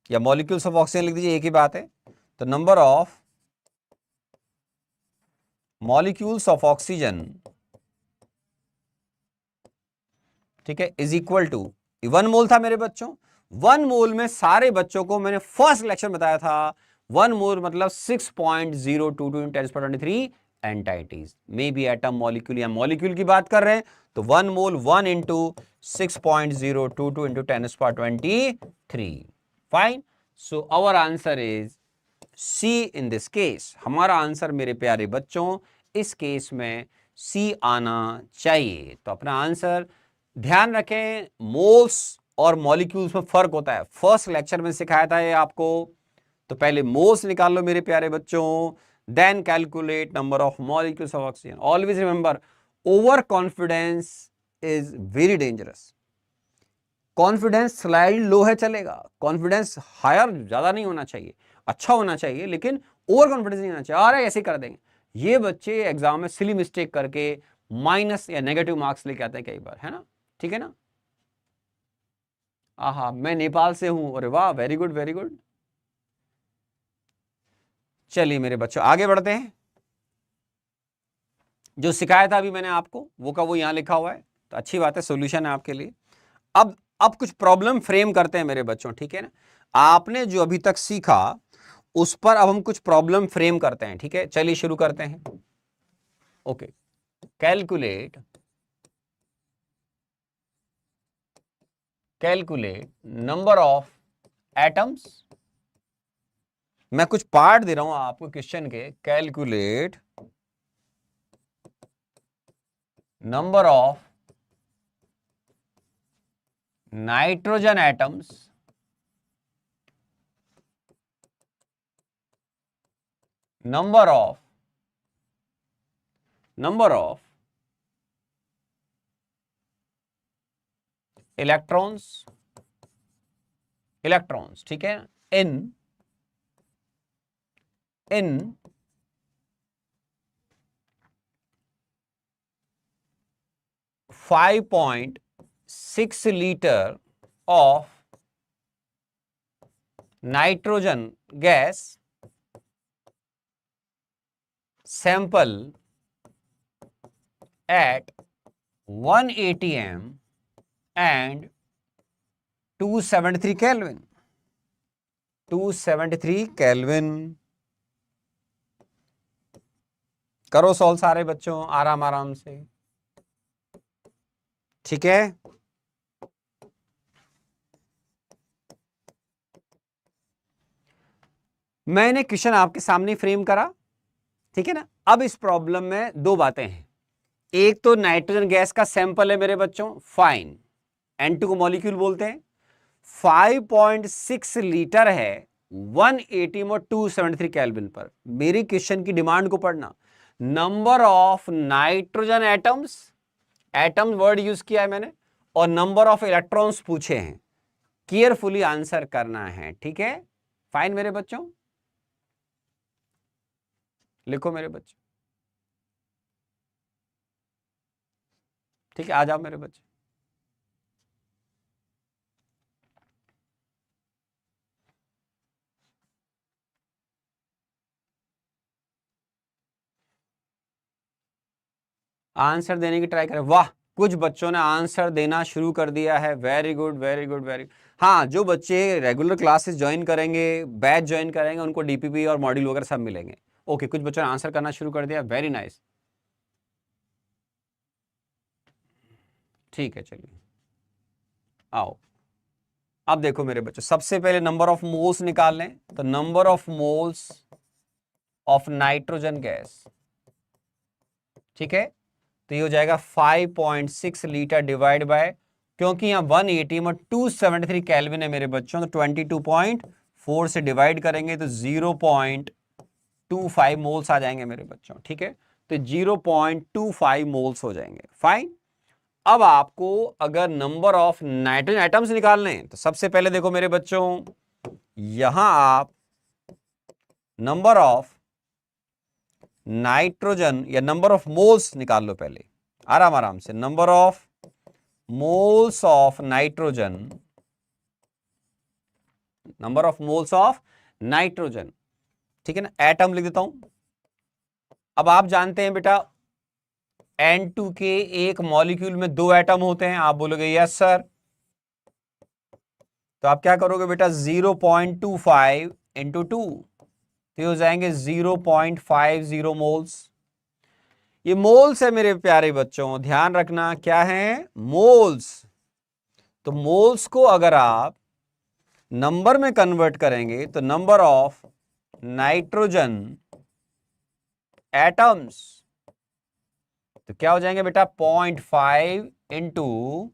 या मॉलिक्यूल्स ऑफ ऑक्सीजन लिख दीजिए, एक ही बात है। तो number of molecules of oxygen, ठीक है, इज इक्वल टू 1 मोल था मेरे बच्चों। 1 मोल में सारे बच्चों को मैंने फर्स्ट लेक्चर बताया था 1 मोल मतलब 6.022 × 10⁻³ entities, may be atom molecule या मॉलिक्यूल की बात कर रहे हैं तो 1 मोल 1 into 6.022 × 10⁻23। Fine, so our answer is C in this case. हमारा आंसर मेरे प्यारे बच्चों इस केस में सी आना चाहिए। तो अपना आंसर ध्यान रखें, मोल्स और मॉलिक्यूल्स में फर्क होता है, फर्स्ट लेक्चर में सिखाया था ये आपको। तो पहले मोल्स निकाल लो मेरे प्यारे बच्चों, then calculate number of molecules of oxygen. Always remember, over confidence is very dangerous. Confidence slide low है चलेगा, कॉन्फिडेंस हायर ज्यादा नहीं होना चाहिए, अच्छा होना चाहिए, लेकिन ओवर कॉन्फिडेंस नहीं होना चाहिए। अरे ऐसे कर देंगे, ये बच्चे एग्जाम में सिली मिस्टेक करके माइनस या नेगेटिव मार्क्स लेके आते हैं कई बार, है ना, ठीक है ना। आहा, मैं नेपाल से हूं, अरे वाह, वेरी गुड वेरी गुड। चलिए मेरे बच्चों आगे बढ़ते हैं। जो सिखाया था अभी मैंने आपको वो का वो यहां लिखा हुआ है, तो अच्छी बात है, सोल्यूशन है आपके लिए। अब कुछ प्रॉब्लम फ्रेम करते हैं मेरे बच्चों, ठीक है ना। आपने जो अभी तक सीखा उस पर अब हम कुछ प्रॉब्लम फ्रेम करते हैं, ठीक है। चलिए शुरू करते हैं। Okay, calculate number of atoms. मैं कुछ पार्ट दे रहा हूं आपको क्वेश्चन के, calculate number of nitrogen atoms number of electrons electrons, ठीक है, इन 5.6 liter of nitrogen gas sample at 1 atm and 273 Kelvin. 273 Kelvin. करो सॉल्व सारे बच्चों आराम आराम से, ठीक है। मैंने क्वेश्चन आपके सामने फ्रेम करा, ठीक है ना। अब इस प्रॉब्लम में दो बातें हैं, एक तो नाइट्रोजन गैस का सैंपल है मेरे बच्चों, फाइन, N2 को मॉलिक्यूल बोलते हैं, 5.6 लीटर है 180 और 273 केल्विन पर। मेरी क्वेश्चन की डिमांड को पढ़ना, number of nitrogen atoms, atom word use किया है मैंने, और नंबर ऑफ इलेक्ट्रॉन्स पूछे हैं, केयरफुली आंसर करना है, ठीक है। फाइन मेरे बच्चों, लिखो मेरे बच्चे, ठीक है, आ जाओ मेरे बच्चे। आंसर देने की ट्राई करें। वाह, कुछ बच्चों ने आंसर देना शुरू कर दिया है, very good very good very. हाँ, जो बच्चे रेगुलर क्लासेस ज्वाइन करेंगे, बैच ज्वाइन करेंगे, उनको डीपीपी और मॉड्यूल वगैरह सब मिलेंगे। ओके, कुछ बच्चों ने आंसर करना शुरू कर दिया, वेरी नाइस, ठीक है, चलिए आओ। अब देखो मेरे बच्चों, सबसे पहले नंबर ऑफ मोल्स निकाल लें, तो number of moles of nitrogen gas, ठीक है, तो ये हो जाएगा 5.6 लीटर डिवाइड बाय, क्योंकि यहां 180 में 273 केल्विन है मेरे बच्चों, तो 22.4 से डिवाइड करेंगे तो 0.25 मोल्स आ जाएंगे मेरे बच्चों, ठीक है, तो 0.25 मोल्स हो जाएंगे, फाइन। अब आपको अगर नंबर ऑफ नाइट्रोजन एटम्स निकालने हैं, तो सबसे पहले देखो मेरे बच्चों, यहां आप नंबर ऑफ नाइट्रोजन या नंबर ऑफ मोल्स निकाल लो पहले, आराम आराम से, number of moles of nitrogen, number of moles of nitrogen, ठीक है ना, एटम लिख देता हूं। अब आप जानते हैं बेटा N2 के एक मॉलिक्यूल में 2 एटम होते हैं, आप बोलोगे यस सर, तो आप क्या करोगे बेटा, 0.25 इंटू 2, तो हो जाएंगे 0.50 मोल्स। ये मोल्स है मेरे प्यारे बच्चों, ध्यान रखना क्या है, मोल्स। तो मोल्स को अगर आप नंबर में कन्वर्ट करेंगे तो नंबर ऑफ नाइट्रोजन एटम्स, तो क्या हो जाएंगे बेटा, 0.5 इंटू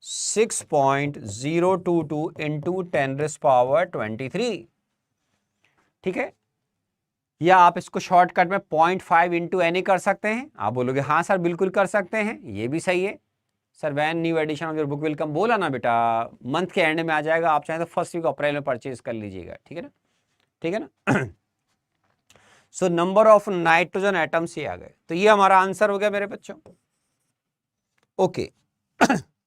6.022 इंटू 10⁻23, ठीक है। या आप इसको शॉर्टकट में 0.5 इंटू एन कर सकते हैं। आप बोलोगे हाँ सर बिल्कुल कर सकते हैं, ये भी सही है sir, when new edition of your book will come, बोला ना बेटा, मंथ के एंड में आ जाएगा, आप चाहे तो फर्स्ट वीक अप्रैल में परचेज कर लीजिएगा, ठीक है ना, ठीक है ना। So number of nitrogen atoms ये आ गए, तो ये हमारा आंसर हो गया मेरे बच्चों, ओके।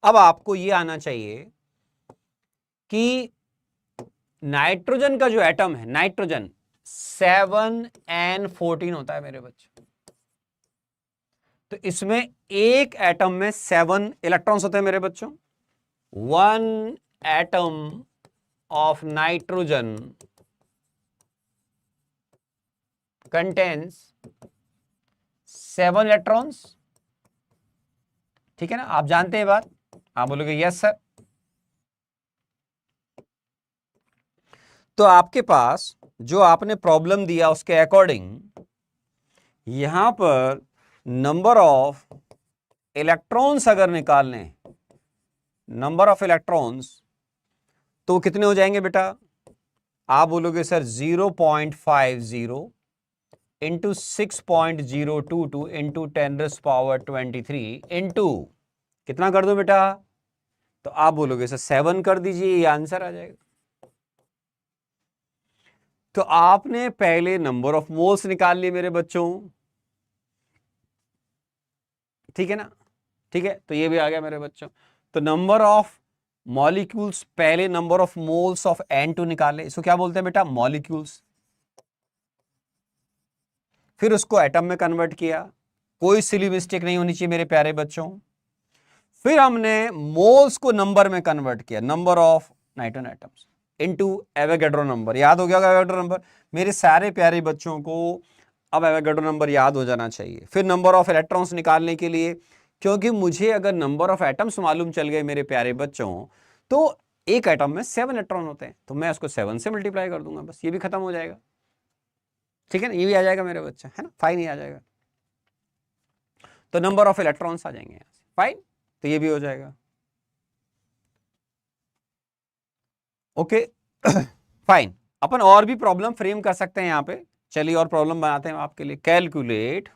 अब आपको ये आना चाहिए कि नाइट्रोजन का जो एटम है, नाइट्रोजन 7n14 होता है मेरे बच्चे, तो इसमें एक एटम में 7 इलेक्ट्रॉन्स होते हैं मेरे बच्चों। 1 atom of nitrogen contains 7 electrons, ठीक है ना, आप जानते हैं बात, आप बोलोगे यस सर। तो आपके पास जो आपने प्रॉब्लम दिया उसके अकॉर्डिंग यहां पर नंबर ऑफ इलेक्ट्रॉन्स अगर निकालने, नंबर ऑफ इलेक्ट्रॉन्स, तो कितने हो जाएंगे बेटा, आप बोलोगे सर 0.50 इंटू 6.022 इंटू 10⁻23 इंटू कितना कर दो बेटा, तो आप बोलोगे सर 7 कर दीजिए, ये आंसर आ जाएगा। तो आपने पहले नंबर ऑफ मोल्स निकाल लिए मेरे बच्चों, ठीक है ना, ठीक है, तो ये भी आ गया मेरे बच्चों। तो नंबर ऑफ मॉलिक्यूल्स, पहले number of moles of N2 निकाले, इसको क्या बोलते हैं बेटा, मॉलिक्यूल्स। फिर उसको एटम में कन्वर्ट किया, कोई सिली मिस्टेक नहीं होनी चाहिए मेरे प्यारे बच्चों। फिर हमने मोल्स को नंबर में कन्वर्ट किया, number of nitrogen atoms into Avogadro number. याद हो गया एवोगैड्रो नंबर मेरे सारे प्यारे बच्चों को, अब एवोगैड्रो नंबर याद हो जाना चाहिए। फिर नंबर ऑफ इलेक्ट्रॉन्स निकालने के लिए, क्योंकि मुझे अगर नंबर ऑफ एटम्स मालूम चल गए मेरे प्यारे बच्चों, तो एक एटम में 7 इलेक्ट्रॉन होते हैं, तो मैं उसको 7 से मल्टीप्लाई कर दूंगा, बस ये भी खत्म हो जाएगा, ठीक है ना, ये भी आ जाएगा मेरे बच्चे, है ना, फाइन, ही आ जाएगा। तो नंबर ऑफ इलेक्ट्रॉन्स आ जाएंगे यहां से, फाइन, तो ये भी हो जाएगा, ओके। फाइन, अपन और भी प्रॉब्लम फ्रेम कर सकते हैं यहां पे, चलिए और प्रॉब्लम बनाते हैं आपके लिए। Calculate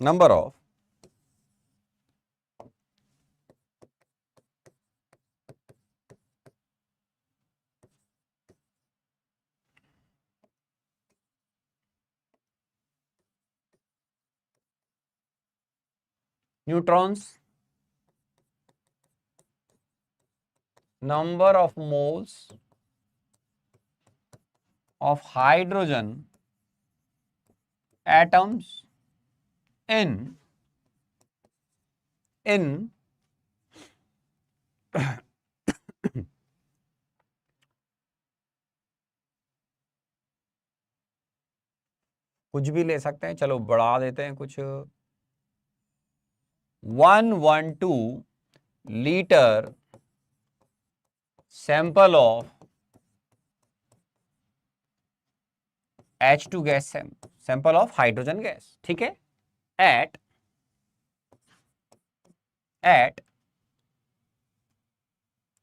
number of neutrons, number of moles of hydrogen atoms in कुछ भी ले सकते हैं, चलो बढ़ा देते हैं कुछ, 112 litre sample of H2 gas, sample of hydrogen gas, ठीक है, at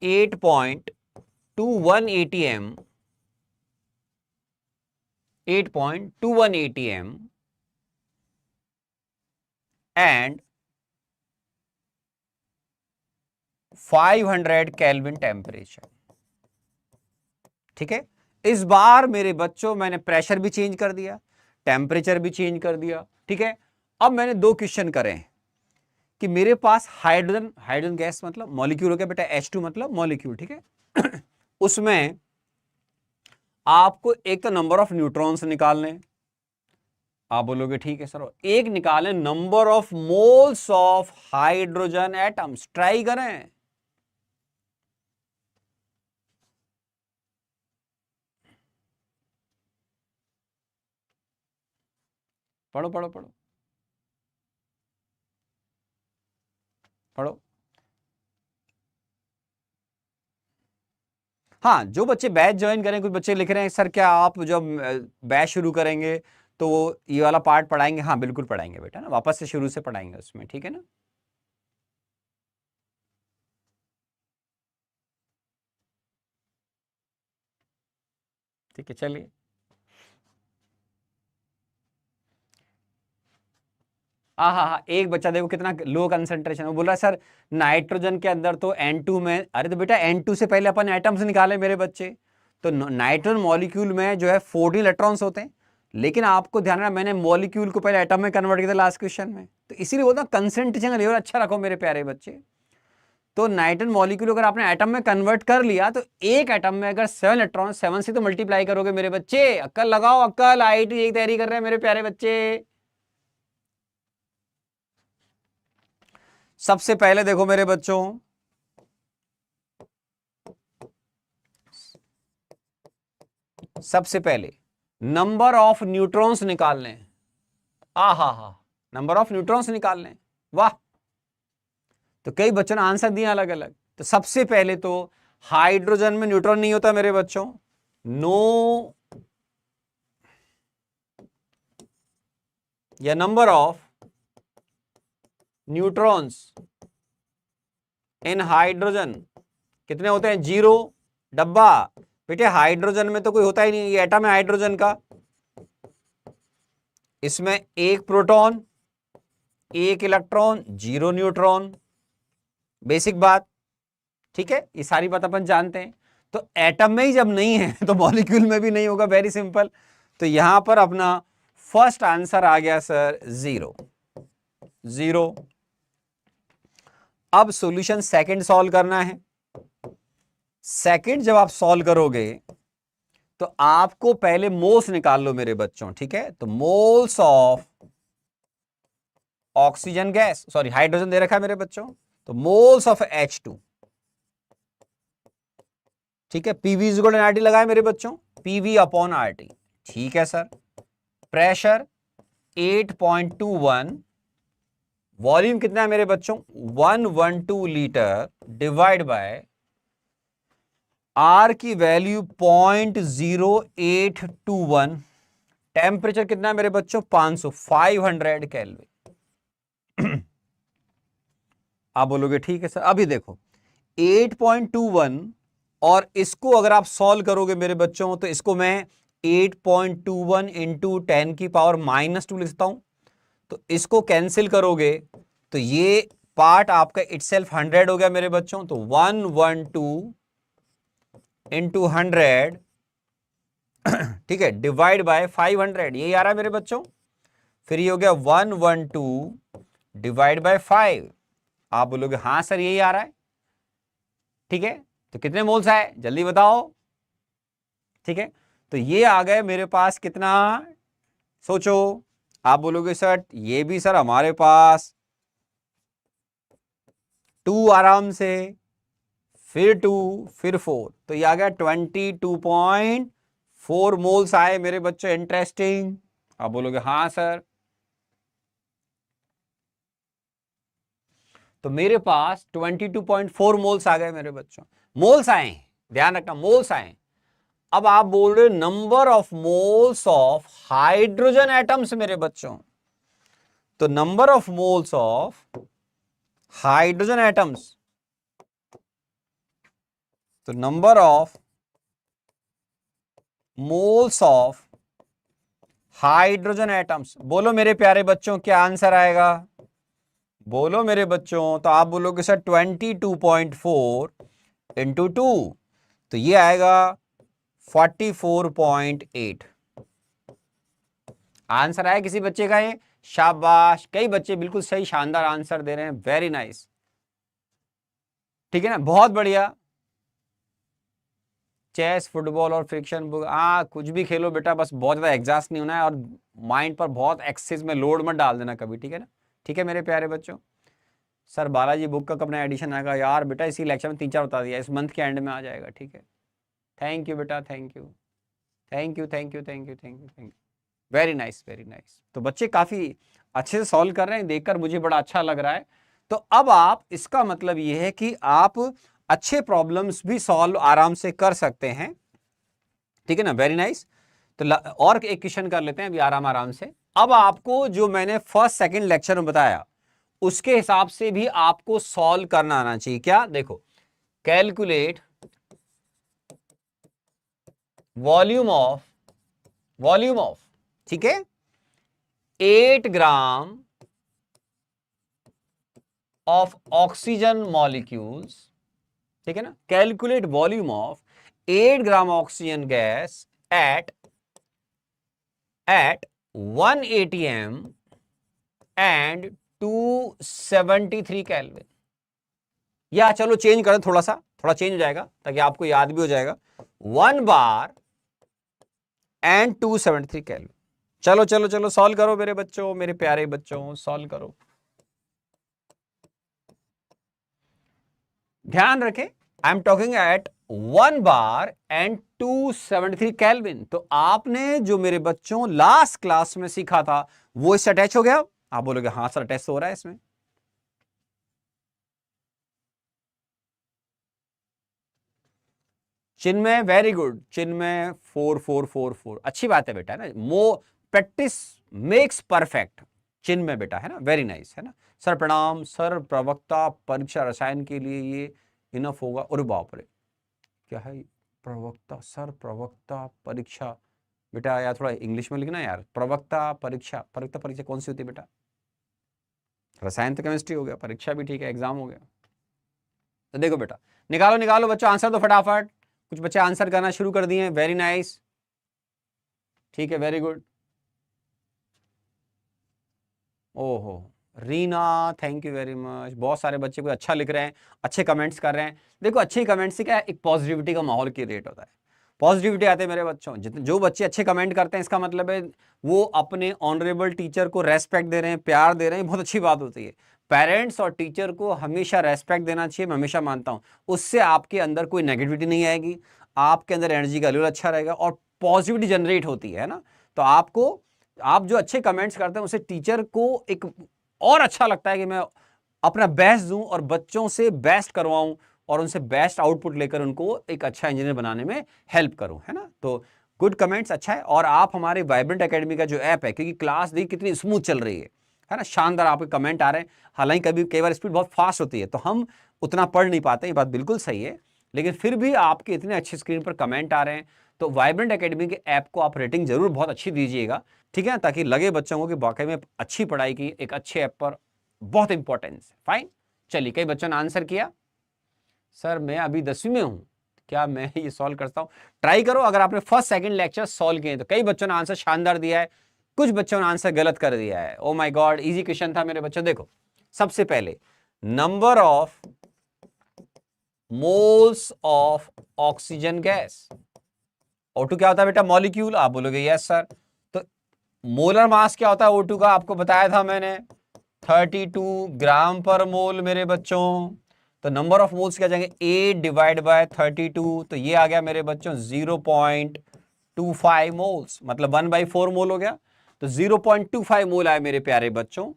8.21 atm 8.21 atm and 500 kelvin temperature, ठीक है। इस बार मेरे बच्चों मैंने प्रेशर भी चेंज कर दिया, टेम्परेचर भी चेंज कर दिया, ठीक है। अब मैंने दो क्वेश्चन करे हैं कि मेरे पास हाइड्रोजन गैस मतलब मॉलिक्यूल हो गया बेटा, H2 मतलब मॉलिक्यूल, ठीक है। उसमें आपको एक तो नंबर ऑफ न्यूट्रॉन्स निकालने, आप बोलोगे ठीक है सर, एक निकालें number of moles of hydrogen atoms, try करें। पढ़ो पढ़ो पढ़ो पढ़ो। हाँ, जो बच्चे बैच ज्वाइन करें, कुछ बच्चे लिख रहे हैं सर क्या आप जब बैच शुरू करेंगे तो ये वाला पार्ट पढ़ाएंगे, हाँ बिल्कुल पढ़ाएंगे बेटा ना, वापस से शुरू से पढ़ाएंगे उसमें, ठीक है ना। ठीक है, चलिए। हाँ हाँ हाँ, एक बच्चा देखो कितना लो कंसंट्रेशन, वो बोल रहा है सर नाइट्रोजन के अंदर तो N2 में, अरे तो बेटा N2 से पहले अपन एटम्स निकाले मेरे बच्चे, तो नाइट्रोजन मॉलिक्यूल में जो है 14 इलेक्ट्रॉन्स होते हैं, लेकिन आपको ध्यान रखना मैंने मॉलिक्यूल को पहले एटम में कन्वर्ट किया था लास्ट क्वेश्चन में, तो इसीलिए बोलता हूँ कंसंट्रेशन का लेवल अच्छा रखो मेरे प्यारे बच्चे। तो नाइट्रोजन मॉलिक्यूल अगर आपने एटम में कन्वर्ट कर लिया, तो एक एटम में अगर 7 इलेक्ट्रॉन, 7 से तो मल्टीप्लाई करोगे मेरे बच्चे, अक्ल लगाओ अक्ल, IIT यही तैयारी कर रहे हैं मेरे प्यारे बच्चे। सबसे पहले देखो मेरे बच्चों, सबसे पहले नंबर ऑफ न्यूट्रॉन्स निकालने, आ हा, नंबर ऑफ न्यूट्रॉन्स निकालने, वाह। तो कई बच्चों ने आंसर दिया अलग अलग। तो सबसे पहले तो हाइड्रोजन में न्यूट्रॉन नहीं होता मेरे बच्चों, नो, या number of neutrons in hydrogen कितने होते हैं, 0, डब्बा। बेटे हाइड्रोजन में तो कोई होता ही नहीं, ये एटम है हाइड्रोजन का, इसमें एक प्रोटॉन, एक इलेक्ट्रॉन, 0 न्यूट्रॉन। बेसिक बात, ठीक है, ये सारी बात अपन जानते हैं। तो एटम में ही जब नहीं है तो मॉलिक्यूल में भी नहीं होगा, वेरी सिंपल। तो यहां पर अपना फर्स्ट आंसर आ गया सर 0, 0। अब सॉल्यूशन सेकंड सॉल्व करना है। सेकंड जब आप सॉल्व करोगे तो आपको पहले मोल्स निकाल लो मेरे बच्चों, ठीक है। तो moles of oxygen gas, sorry hydrogen दे रखा है मेरे बच्चों, तो मोल्स ऑफ H2, ठीक है। PV is equal to RT लगाए मेरे बच्चों, पीवी अपॉन आरटी, ठीक है सर। प्रेशर 8.21, वॉल्यूम कितना है मेरे बच्चों 112 लीटर, डिवाइड बाय आर की वैल्यू 0.0821, टेम्परेचर कितना है मेरे बच्चों 500 केल्विन। आप बोलोगे ठीक है सर। अभी देखो 8.21 और इसको अगर आप सॉल्व करोगे मेरे बच्चों तो इसको मैं 8.21 इंटू 10 की पावर -2 लिखता हूं। तो इसको कैंसिल करोगे तो ये पार्ट आपका इटसेल्फ 100 हो गया मेरे बच्चों। तो 112 इंटू 100, ठीक है, डिवाइड बाय 500, यही आ रहा है मेरे बच्चों। फिर ये हो गया 112 डिवाइड बाय 5। आप बोलोगे हाँ सर यही आ रहा है, ठीक है। तो कितने मोल्स आए जल्दी बताओ, ठीक है। तो ये आ गए मेरे पास कितना, सोचो। आप बोलोगे सर ये भी सर हमारे पास 2 आराम से, फिर 2, फिर 4, तो ये आ गया 22.4 मोल्स आए मेरे बच्चों। इंटरेस्टिंग। आप बोलोगे हाँ सर। तो मेरे पास 22.4 मोल्स आ गए मेरे बच्चों, मोल्स आए, ध्यान रखना मोल्स आए। अब आप बोल रहे number of moles of hydrogen atoms मेरे बच्चों। तो number of moles of hydrogen atoms, तो number of moles of hydrogen atoms, बोलो मेरे प्यारे बच्चों क्या आंसर आएगा, बोलो मेरे बच्चों। तो आप बोलोगे सर 22.4 इंटू 2, तो ये आएगा 44.8। आंसर आया किसी बच्चे का ये, शाबाश। कई बच्चे बिल्कुल सही शानदार आंसर दे रहे हैं, वेरी नाइस, ठीक है ना, बहुत बढ़िया। चेस, फुटबॉल और फ्रिक्शन बुक, कुछ भी खेलो बेटा, बस बहुत ज्यादा एग्जॉस्ट नहीं होना है और माइंड पर बहुत एक्सेस में लोड मत डाल देना कभी, ठीक है ना। ठीक है मेरे प्यारे बच्चों। सर बालाजी बुक का कब नया एडिशन आएगा यार बेटा, इसी लेक्चर में 3-4 बता दिया, इस मंथ के एंड में आ जाएगा, ठीक है। थैंक यू बेटा, thank you, thank you, thank you, thank you, thank you, thank you, very nice, very nice. तो बच्चे काफी अच्छे से सॉल्व कर रहे हैं, देखकर मुझे बड़ा अच्छा लग रहा है। तो अब आप, इसका मतलब ये है कि आप अच्छे प्रॉब्लम्स भी सॉल्व आराम से कर सकते हैं, ठीक है ना, वेरी नाइस। तो और एक क्वेश्चन कर लेते हैं अभी आराम आराम से। अब आपको जो मैंने फर्स्ट सेकंड लेक्चर में बताया उसके हिसाब से भी आपको सॉल्व करना आना चाहिए। क्या, देखो, कैलकुलेट वॉल्यूम ऑफ, ठीक है, 8 ग्राम ऑफ ऑक्सीजन मॉलिक्यूल्स, ठीक है ना। Calculate volume of 8 gram oxygen gas at 1 atm and 273 kelvin. या चलो चेंज करें, थोड़ा चेंज हो जाएगा ताकि आपको याद भी हो जाएगा। 1 बार एंड 273 केल्विन। चलो चलो चलो सॉल्व करो मेरे बच्चों, मेरे प्यारे बच्चों, सॉल्व करो। ध्यान रखें, I am talking at 1 bar and 273 kelvin. तो आपने जो मेरे बच्चों लास्ट क्लास में सीखा था वो इससे अटैच हो गया। आप बोलोगे हाँ सर अटैच हो रहा है इसमें। चिन्मय वेरी गुड, चिन्मय 4444, अच्छी बात है बेटा, है ना। प्रैक्टिस मेक्स परफेक्ट, चिन्मय बेटा, है ना, वेरी नाइस, है ना। सर प्रणाम सर, प्रवक्ता परीक्षा रसायन के लिए ये इनफ होगा? अरे बाप रे, क्या है प्रवक्ता सर, प्रवक्ता परीक्षा बेटा यार थोड़ा इंग्लिश में लिखना यार। प्रवक्ता परीक्षा, प्रवक्ता परीक्षा कौन सी होती है बेटा? रसायन तो केमिस्ट्री हो गया, परीक्षा भी ठीक है, एग्जाम हो गया। तो देखो बेटा, निकालो निकालो बच्चों आंसर तो फटाफट। कुछ बच्चे आंसर करना शुरू कर दिए, वेरी नाइस, ठीक है, वेरी गुड। ओहो Reena, thank you very much. बहुत सारे बच्चे को अच्छा लिख रहे हैं, अच्छे कमेंट्स कर रहे हैं। देखो अच्छे कमेंट्स से क्या एक पॉजिटिविटी का माहौल क्रिएट होता है, पॉजिटिविटी आते हैं मेरे बच्चों। जितने जो बच्चे अच्छे कमेंट करते हैं इसका मतलब है वो अपने ऑनरेबल टीचर को रेस्पेक्ट दे रहे हैं, प्यार दे रहे हैं, बहुत अच्छी बात होती है। पेरेंट्स और टीचर को हमेशा रेस्पेक्ट देना चाहिए, मैं हमेशा मानता हूं। उससे आपके अंदर कोई नेगेटिविटी नहीं आएगी, आपके अंदर एनर्जी का लेवल अच्छा रहेगा और पॉजिटिविटी जनरेट होती है ना। तो आपको, आप जो अच्छे कमेंट्स करते हैं उससे टीचर को एक और अच्छा लगता है कि मैं अपना बेस्ट दूं और बच्चों से बेस्ट करवाऊं और उनसे बेस्ट आउटपुट लेकर उनको एक अच्छा इंजीनियर बनाने में हेल्प करूं, है ना। तो गुड कमेंट्स, अच्छा है। और आप हमारे वाइब्रेंट एकेडमी का जो ऐप है, क्योंकि क्लास दी कितनी स्मूथ चल रही है ना, शानदार आपके कमेंट आ रहे हैं। हालांकि कभी कई बार स्पीड बहुत फास्ट होती है तो हम उतना पढ़ नहीं पाते, ये बात बिल्कुल सही है, लेकिन फिर भी आपके इतने अच्छे स्क्रीन पर कमेंट आ रहे हैं। तो वाइब्रेंट एकेडमी के ऐप को आप रेटिंग जरूर बहुत अच्छी दीजिएगा, ठीक है, ताकि लगे बच्चों को कि वाकई में अच्छी पढ़ाई की एक अच्छे ऐप पर बहुत इंपॉर्टेंस है। फाइन, चलिए, कई बच्चों ने आंसर किया। सर मैं अभी 10वीं में हूं, क्या मैं ये सॉल्व करता हूं? ट्राई करो, अगर आपने फर्स्ट सेकंड लेक्चर सॉल्व किए तो। कई बच्चों ने आंसर शानदार दिया है, कुछ बच्चों ने आंसर गलत कर दिया है। Oh my God, easy question था मेरे बच्चों। देखो सबसे पहले, number of moles of oxygen gas. O2 क्या होता है बेटा? मॉलिक्यूल। आप बोलोगे यस सर। तो मोलर मास क्या होता है O2 का? आपको बताया था मैंने, 32 ग्राम पर मोल मेरे बच्चों। तो नंबर ऑफ मोल्स क्या जाएंगे? 8 डिवाइड बाय 32, तो ये आ गया मेरे बच्चों 0.25 मोल्स, मतलब 1/4 मोल हो गया। तो 0.25 मोल आए मेरे प्यारे बच्चों।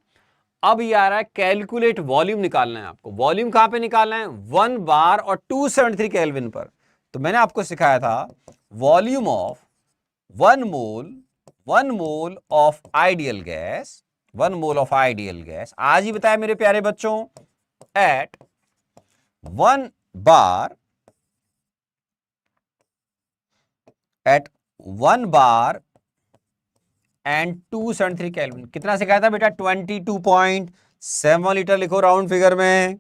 अब ये आ रहा है कैलकुलेट वॉल्यूम निकालना है आपको। वॉल्यूम कहां पे निकालना है? 1 बार और 273 केल्विन पर। तो मैंने आपको सिखाया था volume of 1 mole of ideal gas, 1 mole of ideal gas, आज ही बताया मेरे प्यारे बच्चों, at 1 bar, at 1 bar and 273 kelvin. कितना सिखाया था बेटा? 22.7 लीटर। लिखो राउंड फिगर में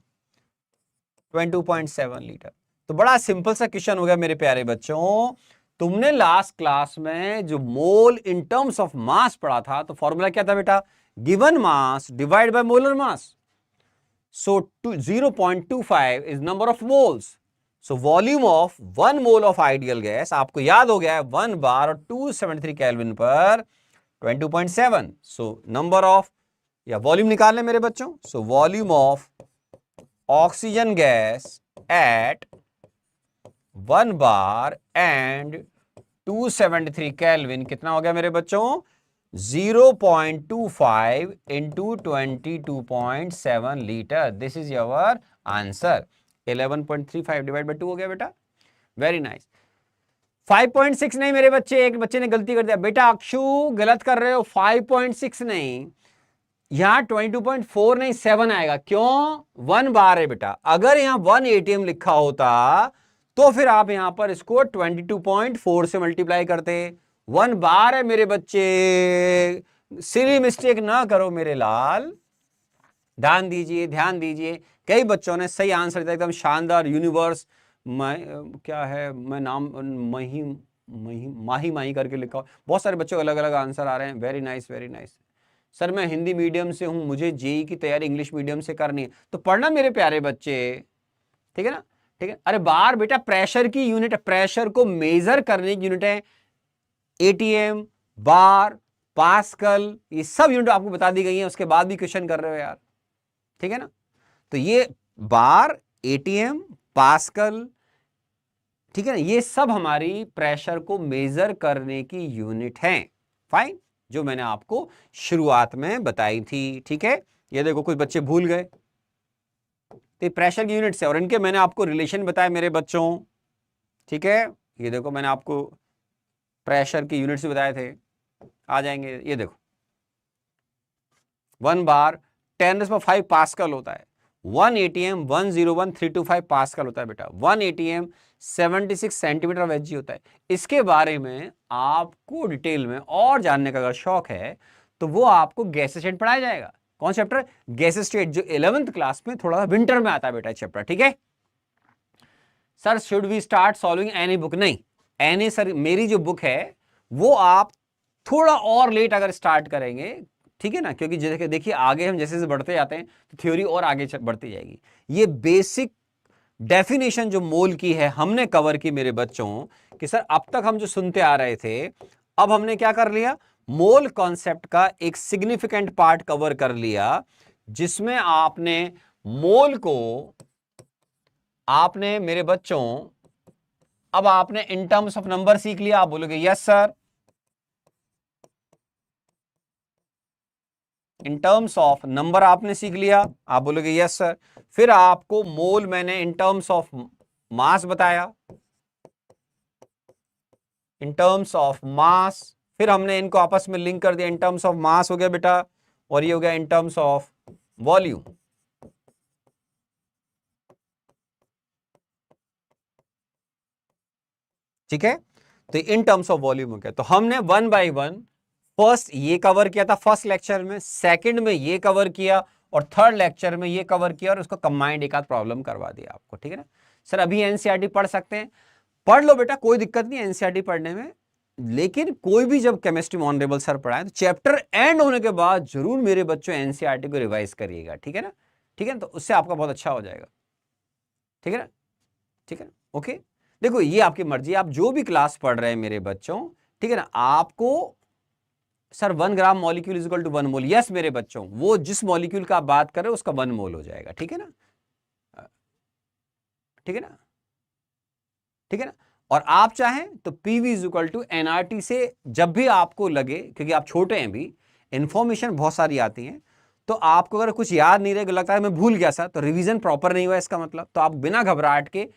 22.7 लीटर। तो बड़ा सिंपल सा क्वेश्चन हो गया मेरे प्यारे बच्चों। तुमने लास्ट क्लास में जो मोल इन टर्म्स ऑफ मास पढ़ा था, तो फॉर्मूला क्या था बेटा? Given mass divide by molar mass. So 0.25 is number of moles. So volume of 1 mole of ideal gas, आपको याद हो गया है 1 बार और 273 केल्विन पर 22.7। सो नंबर ऑफ या वॉल्यूम निकालने मेरे बच्चों। So volume of oxygen gas at 1 bar and 273 kelvin कितना हो गया मेरे बच्चों? 0.25 into 22.7 litre. This is your answer. 11.35 divide by 2 हो गया बेटा। Very nice. 5.6 नहीं मेरे बच्चे, एक बच्चे ने गलती कर दिया। बेटा अक्षु गलत कर रहे हो, 5.6 नहीं, यहां 22.4 नहीं 7 आएगा। क्यों? 1 बार है बेटा। अगर यहां 1 ATM लिखा होता तो फिर आप यहां पर इसको 22.4 से मल्टीप्लाई करते। 1 बार है मेरे बच्चे, सिली मिस्टेक ना करो मेरे लाल, ध्यान दीजिए ध्यान दीजिए। कई बच्चों ने सही आंसर दिया, एकदम शानदार। यूनिवर्स क्या है, मैं नाम माही माही करके लिखा। बहुत सारे बच्चों अलग अलग आंसर आ रहे हैं। Very nice very nice. Sir मैं हिंदी मीडियम से हूं, मुझे जेई की तैयारी इंग्लिश मीडियम से करनी है। तो पढ़ना मेरे प्यारे बच्चे, ठीक है ना, ठीक है। अरे बार बेटा प्रेशर की यूनिट, प्रेशर को मेजर करने की यूनिट है एटीएम, बार, पास्कल, ये सब यूनिट आपको बता दी गई है। उसके बाद भी क्वेश्चन कर रहे हो यार, ठीक है ना। तो ये बार, एटीएम, पास्कल, ठीक है ना, ये सब हमारी प्रेशर को मेजर करने की यूनिट है। फाइन, जो मैंने आपको शुरुआत में बताई थी, ठीक है। ये देखो कुछ बच्चे भूल गए, तो प्रेशर की यूनिट से, और इनके मैंने आपको रिलेशन बताया मेरे बच्चों, ठीक है। ये देखो मैंने आपको प्रेशर की यूनिट से बताए थे, आ जाएंगे। ये देखो 1 बार 10⁵ पास्कल होता है, 1 ATM 101.325 पास्कल होता है बेटा। 1 ATM 76 सेंटीमीटर ऑफ Hg होता है। इसके बारे में आपको डिटेल में और जानने का अगर शौक है तो वो आपको गैस स्टेट पढ़ाया जाएगा। कौन चैप्टर? गैस स्टेट, जो 11th क्लास में थोड़ा विंटर में आता है बेटा चैप्टर, ठीक है। Sir should we start solving any book? नहीं, एनी सर मेरी जो बुक है वो आप थोड़ा और लेट अगर स्टार्ट करेंगे, ठीक है ना, क्योंकि देखिए आगे हम जैसे जैसे बढ़ते जाते हैं तो थ्योरी और आगे बढ़ती जाएगी। ये बेसिक डेफिनेशन जो मोल की है हमने कवर की मेरे बच्चों कि सर अब तक हम जो सुनते आ रहे थे, अब हमने क्या कर लिया, मोल कॉन्सेप्ट का एक सिग्निफिकेंट पार्ट कवर कर लिया, जिसमें आपने मोल को, आपने मेरे बच्चों, अब आपने इन टर्म्स ऑफ नंबर सीख लिया। आप बोलोगे yes sir. In terms of number आपने सीख लिया, आप बोलोगे यस सर। फिर आपको मोल मैंने इन टर्म्स ऑफ मास बताया, इन टर्म्स ऑफ मास, फिर हमने इनको आपस में लिंक कर दिया, इन टर्म्स ऑफ मास हो गया बेटा, और ये हो गया इन टर्म्स ऑफ वॉल्यूम। ठीक है, तो इन टर्म्स ऑफ वॉल्यूम हो गया। तो हमने 1 बाय 1 फर्स्ट ये कवर किया था फर्स्ट लेक्चर में, सेकंड में ये कवर किया, और थर्ड लेक्चर में ये कवर किया, और उसको कंबाइंड एक आध प्रॉब्लम करवा दिया आपको, ठीक है ना। सर अभी एनसीईआरटी पढ़ सकते हैं? पढ़ लो बेटा, कोई दिक्कत नहीं एनसीईआरटी पढ़ने में, लेकिन कोई भी जब केमिस्ट्री में ऑनरेबल सर पढ़ाए तो चैप्टर एंड होने के बाद जरूर मेरे बच्चों एनसीईआरटी को रिवाइज करिएगा, ठीक है ना, ठीक है ना, तो उससे आपका बहुत अच्छा हो जाएगा, ठीक है ना, ठीक है ना, ओके। देखो ये आपकी मर्जी, आप जो भी क्लास पढ़ रहे हैं मेरे बच्चों, ठीक है ना, आपको sir 1 gram molecule is equal to 1 mole, yes मेरे बच्चों, वो जिस मॉलिक्यूल का आप बात कर रहे हो उसका 1 मोल हो जाएगा, ठीक है ना, ठीक है ना, ठीक है ना। और आप चाहें तो PV is equal to NRT से जब भी आपको लगे, क्योंकि आप छोटे हैं भी, इंफॉर्मेशन बहुत सारी आती है, तो आपको अगर कुछ याद नहीं रहेगा, लगता है मैं भूल गया सर, तो रिवीजन प्रॉपर नहीं हुआ इसका मतलब, तो आप बिना घबराहट के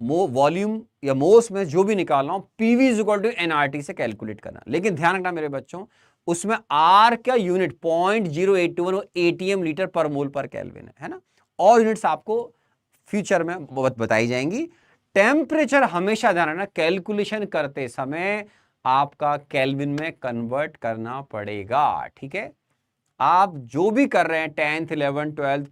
वॉल्यूम या मोस में जो भी निकालना हो PV is equal to NRT से कैलकुलेट करना। लेकिन ध्यान रखना मेरे बच्चों, उसमें आर का यूनिट 0.0821 एटीएम लीटर पर मोल पर केल्विन है ना, और यूनिट्स आपको फ्यूचर में बताई जाएंगी। टेम्परेचर हमेशा ध्यान रखना, कैलकुलेशन करते समय आपका केल्विन में कन्वर्ट करना पड़ेगा, ठीक है। आप जो भी कर रहे हैं 10th 11th 12th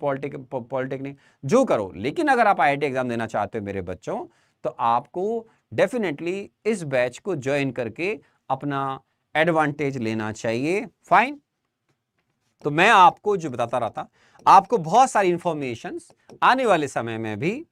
पॉलिटेक्निक जो करो, लेकिन अगर आप आईआईटी एग्जाम देना चाहते हो मेरे बच्चों, तो आपको डेफिनेटली इस बैच को ज्वाइन करके अपना एडवांटेज लेना चाहिए। फाइन, तो मैं आपको जो बताता रहा था, आपको बहुत सारी इंफॉर्मेशंस आने वाले समय में भी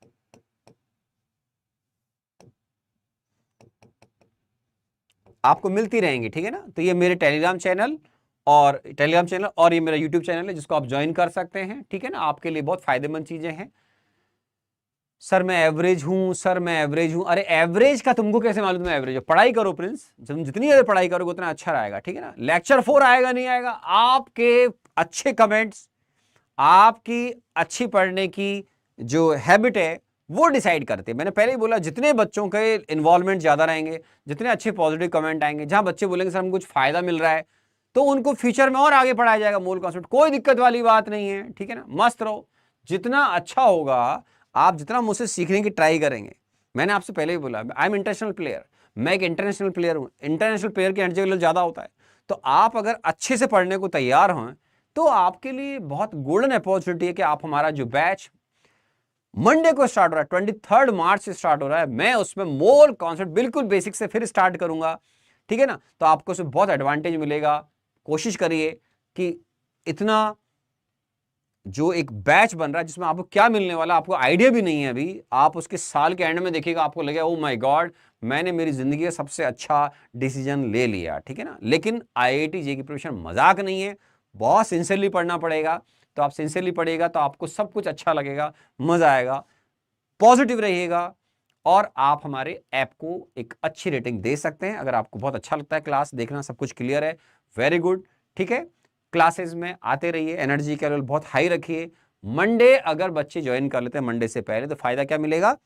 आपको मिलती रहेंगी, ठीक है ना। तो ये मेरे टेलीग्राम चैनल और ये मेरा यूट्यूब चैनल है, जिसको आप ज्वाइन कर सकते हैं, ठीक है ना, आपके लिए बहुत फायदेमंद चीजें हैं। सर मैं एवरेज हूं, सर मैं एवरेज हूं, अरे एवरेज का तुमको कैसे मालूम तुम एवरेज हो? पढ़ाई करो प्रिंस, तुम जितनी ज्यादा पढ़ाई करोगे उतना अच्छा रहेगा, ठीक है ना। लेक्चर 4 आएगा नहीं आएगा, आपके अच्छे कमेंट्स, आपकी अच्छी पढ़ने की जो हैबिट है वो डिसाइड करते हैं। मैंने पहले ही बोला, जितने बच्चों के इन्वॉल्वमेंट ज्यादा रहेंगे, जितने अच्छे पॉजिटिव कमेंट आएंगे, जहां बच्चे बोलेंगे सर हमको कुछ फायदा मिल रहा है, तो उनको फ्यूचर में और आगे पढ़ाया जाएगा मोल कॉन्सेप्ट, कोई दिक्कत वाली बात नहीं है, ठीक है ना। मस्त रहो, जितना अच्छा होगा, आप जितना मुझसे सीखने की ट्राई करेंगे, मैंने आपसे पहले ही बोला आई एम इंटरनेशनल प्लेयर, मैं एक इंटरनेशनल प्लेयर हूं, इंटरनेशनल प्लेयर की एनर्जी लेवल ज्यादा होता है, तो आप अगर अच्छे से पढ़ने को तैयार हों तो आपके लिए बहुत गोल्डन अपॉर्चुनिटी है कि आप हमारा जो बैच मंडे को स्टार्ट हो रहा है, 23 मार्च से स्टार्ट हो रहा है, मैं उसमें मोल कॉन्सेप्ट बिल्कुल बेसिक से फिर स्टार्ट करूंगा, ठीक है ना। तो आपको उसमें बहुत एडवांटेज मिलेगा। कोशिश करिए कि इतना जो एक बैच बन रहा है जिसमें आपको क्या मिलने वाला आपको आइडिया भी नहीं है अभी, आप उसके साल के एंड में देखिएगा, आपको लगेगा ओ माय गॉड मैंने मेरी जिंदगी का सबसे अच्छा डिसीजन ले लिया, ठीक है ना। लेकिन आईआईटी जेईई की प्रिपरेशन मजाक नहीं है, बहुत सिंसियरली पढ़ना पड़ेगा। तो आप सिंसियरली पढ़ेगा तो आपको सब कुछ अच्छा लगेगा, मजा आएगा, पॉजिटिव रहिएगा, और आप हमारे ऐप को एक अच्छी रेटिंग दे सकते हैं। अगर आपको बहुत अच्छा लगता है क्लास देखना, सब कुछ क्लियर है, वेरी गुड, ठीक है। क्लासेस में आते रहिए, एनर्जी का लेवल बहुत हाई रखिए। मंडे अगर बच्चे ज्वाइन कर लेते हैं मंडे से पहले, तो फायदा क्या मिलेगा,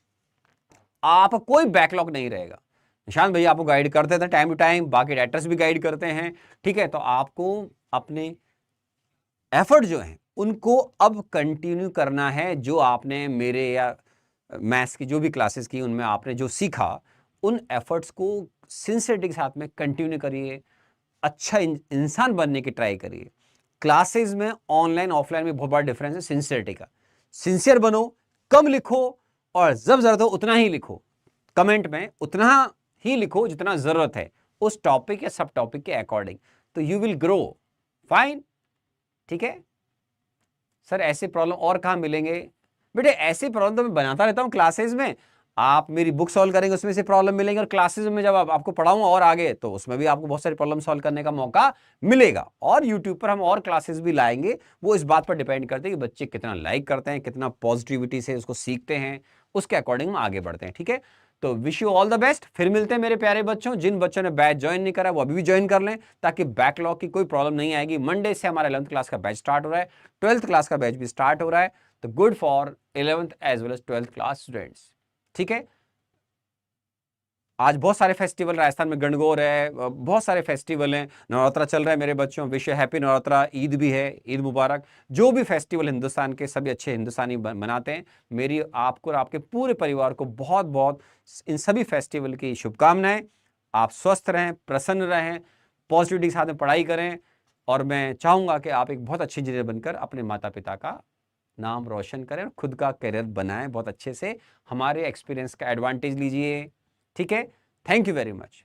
आप कोई बैकलॉग नहीं रहेगा। निशांत भैया आपको गाइड करते थे टाइम टू टाइम, बाकी डायरेक्टर्स भी गाइड करते हैं, ठीक है। तो आपको अपने एफर्ट जो है उनको अब कंटिन्यू करना है। जो आपने मेरे या मैथ्स की जो भी क्लासेस की उनमें आपने जो सीखा, उन एफर्ट्स को सिंसियरिटी के साथ में कंटिन्यू करिए। अच्छा इंसान बनने की ट्राई करिए। क्लासेस में ऑनलाइन ऑफलाइन में बहुत बड़ा डिफरेंस है सिंसियरिटी का। सिंसियर बनो, कम लिखो और जब जरूरत हो उतना ही लिखो। कमेंट में उतना ही लिखो जितना जरूरत है उस टॉपिक या सब टॉपिक के अकॉर्डिंग, तो यू विल ग्रो फाइन। ठीक है सर, ऐसे प्रॉब्लम और कहां मिलेंगे? बेटे ऐसे प्रॉब्लम तो मैं बनाता रहता हूं क्लासेस में। आप मेरी बुक सॉल्व करेंगे उसमें से प्रॉब्लम मिलेंगे, और क्लासेस में जब आपको पढ़ाऊंगा और आगे तो उसमें भी आपको बहुत सारी प्रॉब्लम सॉल्व करने का मौका मिलेगा। और यूट्यूब पर हम और क्लासेस भी लाएंगे। वो इस बात पर डिपेंड करते हैं कि बच्चे कितना लाइक करते हैं, कितना पॉजिटिविटी से उसको सीखते हैं, उसके अकॉर्डिंग हम आगे बढ़ते हैं। ठीक है, तो wish you all the best. फिर मिलते हैं मेरे प्यारे बच्चों। जिन बच्चों ने बैच ज्वाइन नहीं करा वो अभी भी ज्वाइन कर लें, ताकि बैकलॉग की कोई प्रॉब्लम नहीं आएगी। मंडे से हमारा 11th क्लास का बैच स्टार्ट हो रहा है, 12th क्लास का बैच भी स्टार्ट हो रहा है। तो good for 11th as well as 12th class students. ठीक है, आज बहुत सारे फेस्टिवल राजस्थान में गणगौर है, बहुत सारे फेस्टिवल हैं, नवरात्रा चल रहा है मेरे बच्चों। विश हैप्पी नवरात्रा, ईद भी है, ईद मुबारक। जो भी फेस्टिवल हिंदुस्तान के सभी अच्छे हिंदुस्तानी मनाते हैं, मेरी आपको और आपके पूरे परिवार को बहुत बहुत इन सभी फेस्टिवल की शुभकामनाएं। आप स्वस्थ रहें, प्रसन्न रहें, पॉजिटिविटी के साथ में पढ़ाई करें, और मैं चाहूंगा कि आप एक बहुत अच्छे इंजीनियर बनकर अपने माता पिता का नाम रोशन करें और खुद का करियर बनाएं बहुत अच्छे से। हमारे एक्सपीरियंस का एडवांटेज लीजिए। ठीक है, थैंक यू वेरी मच।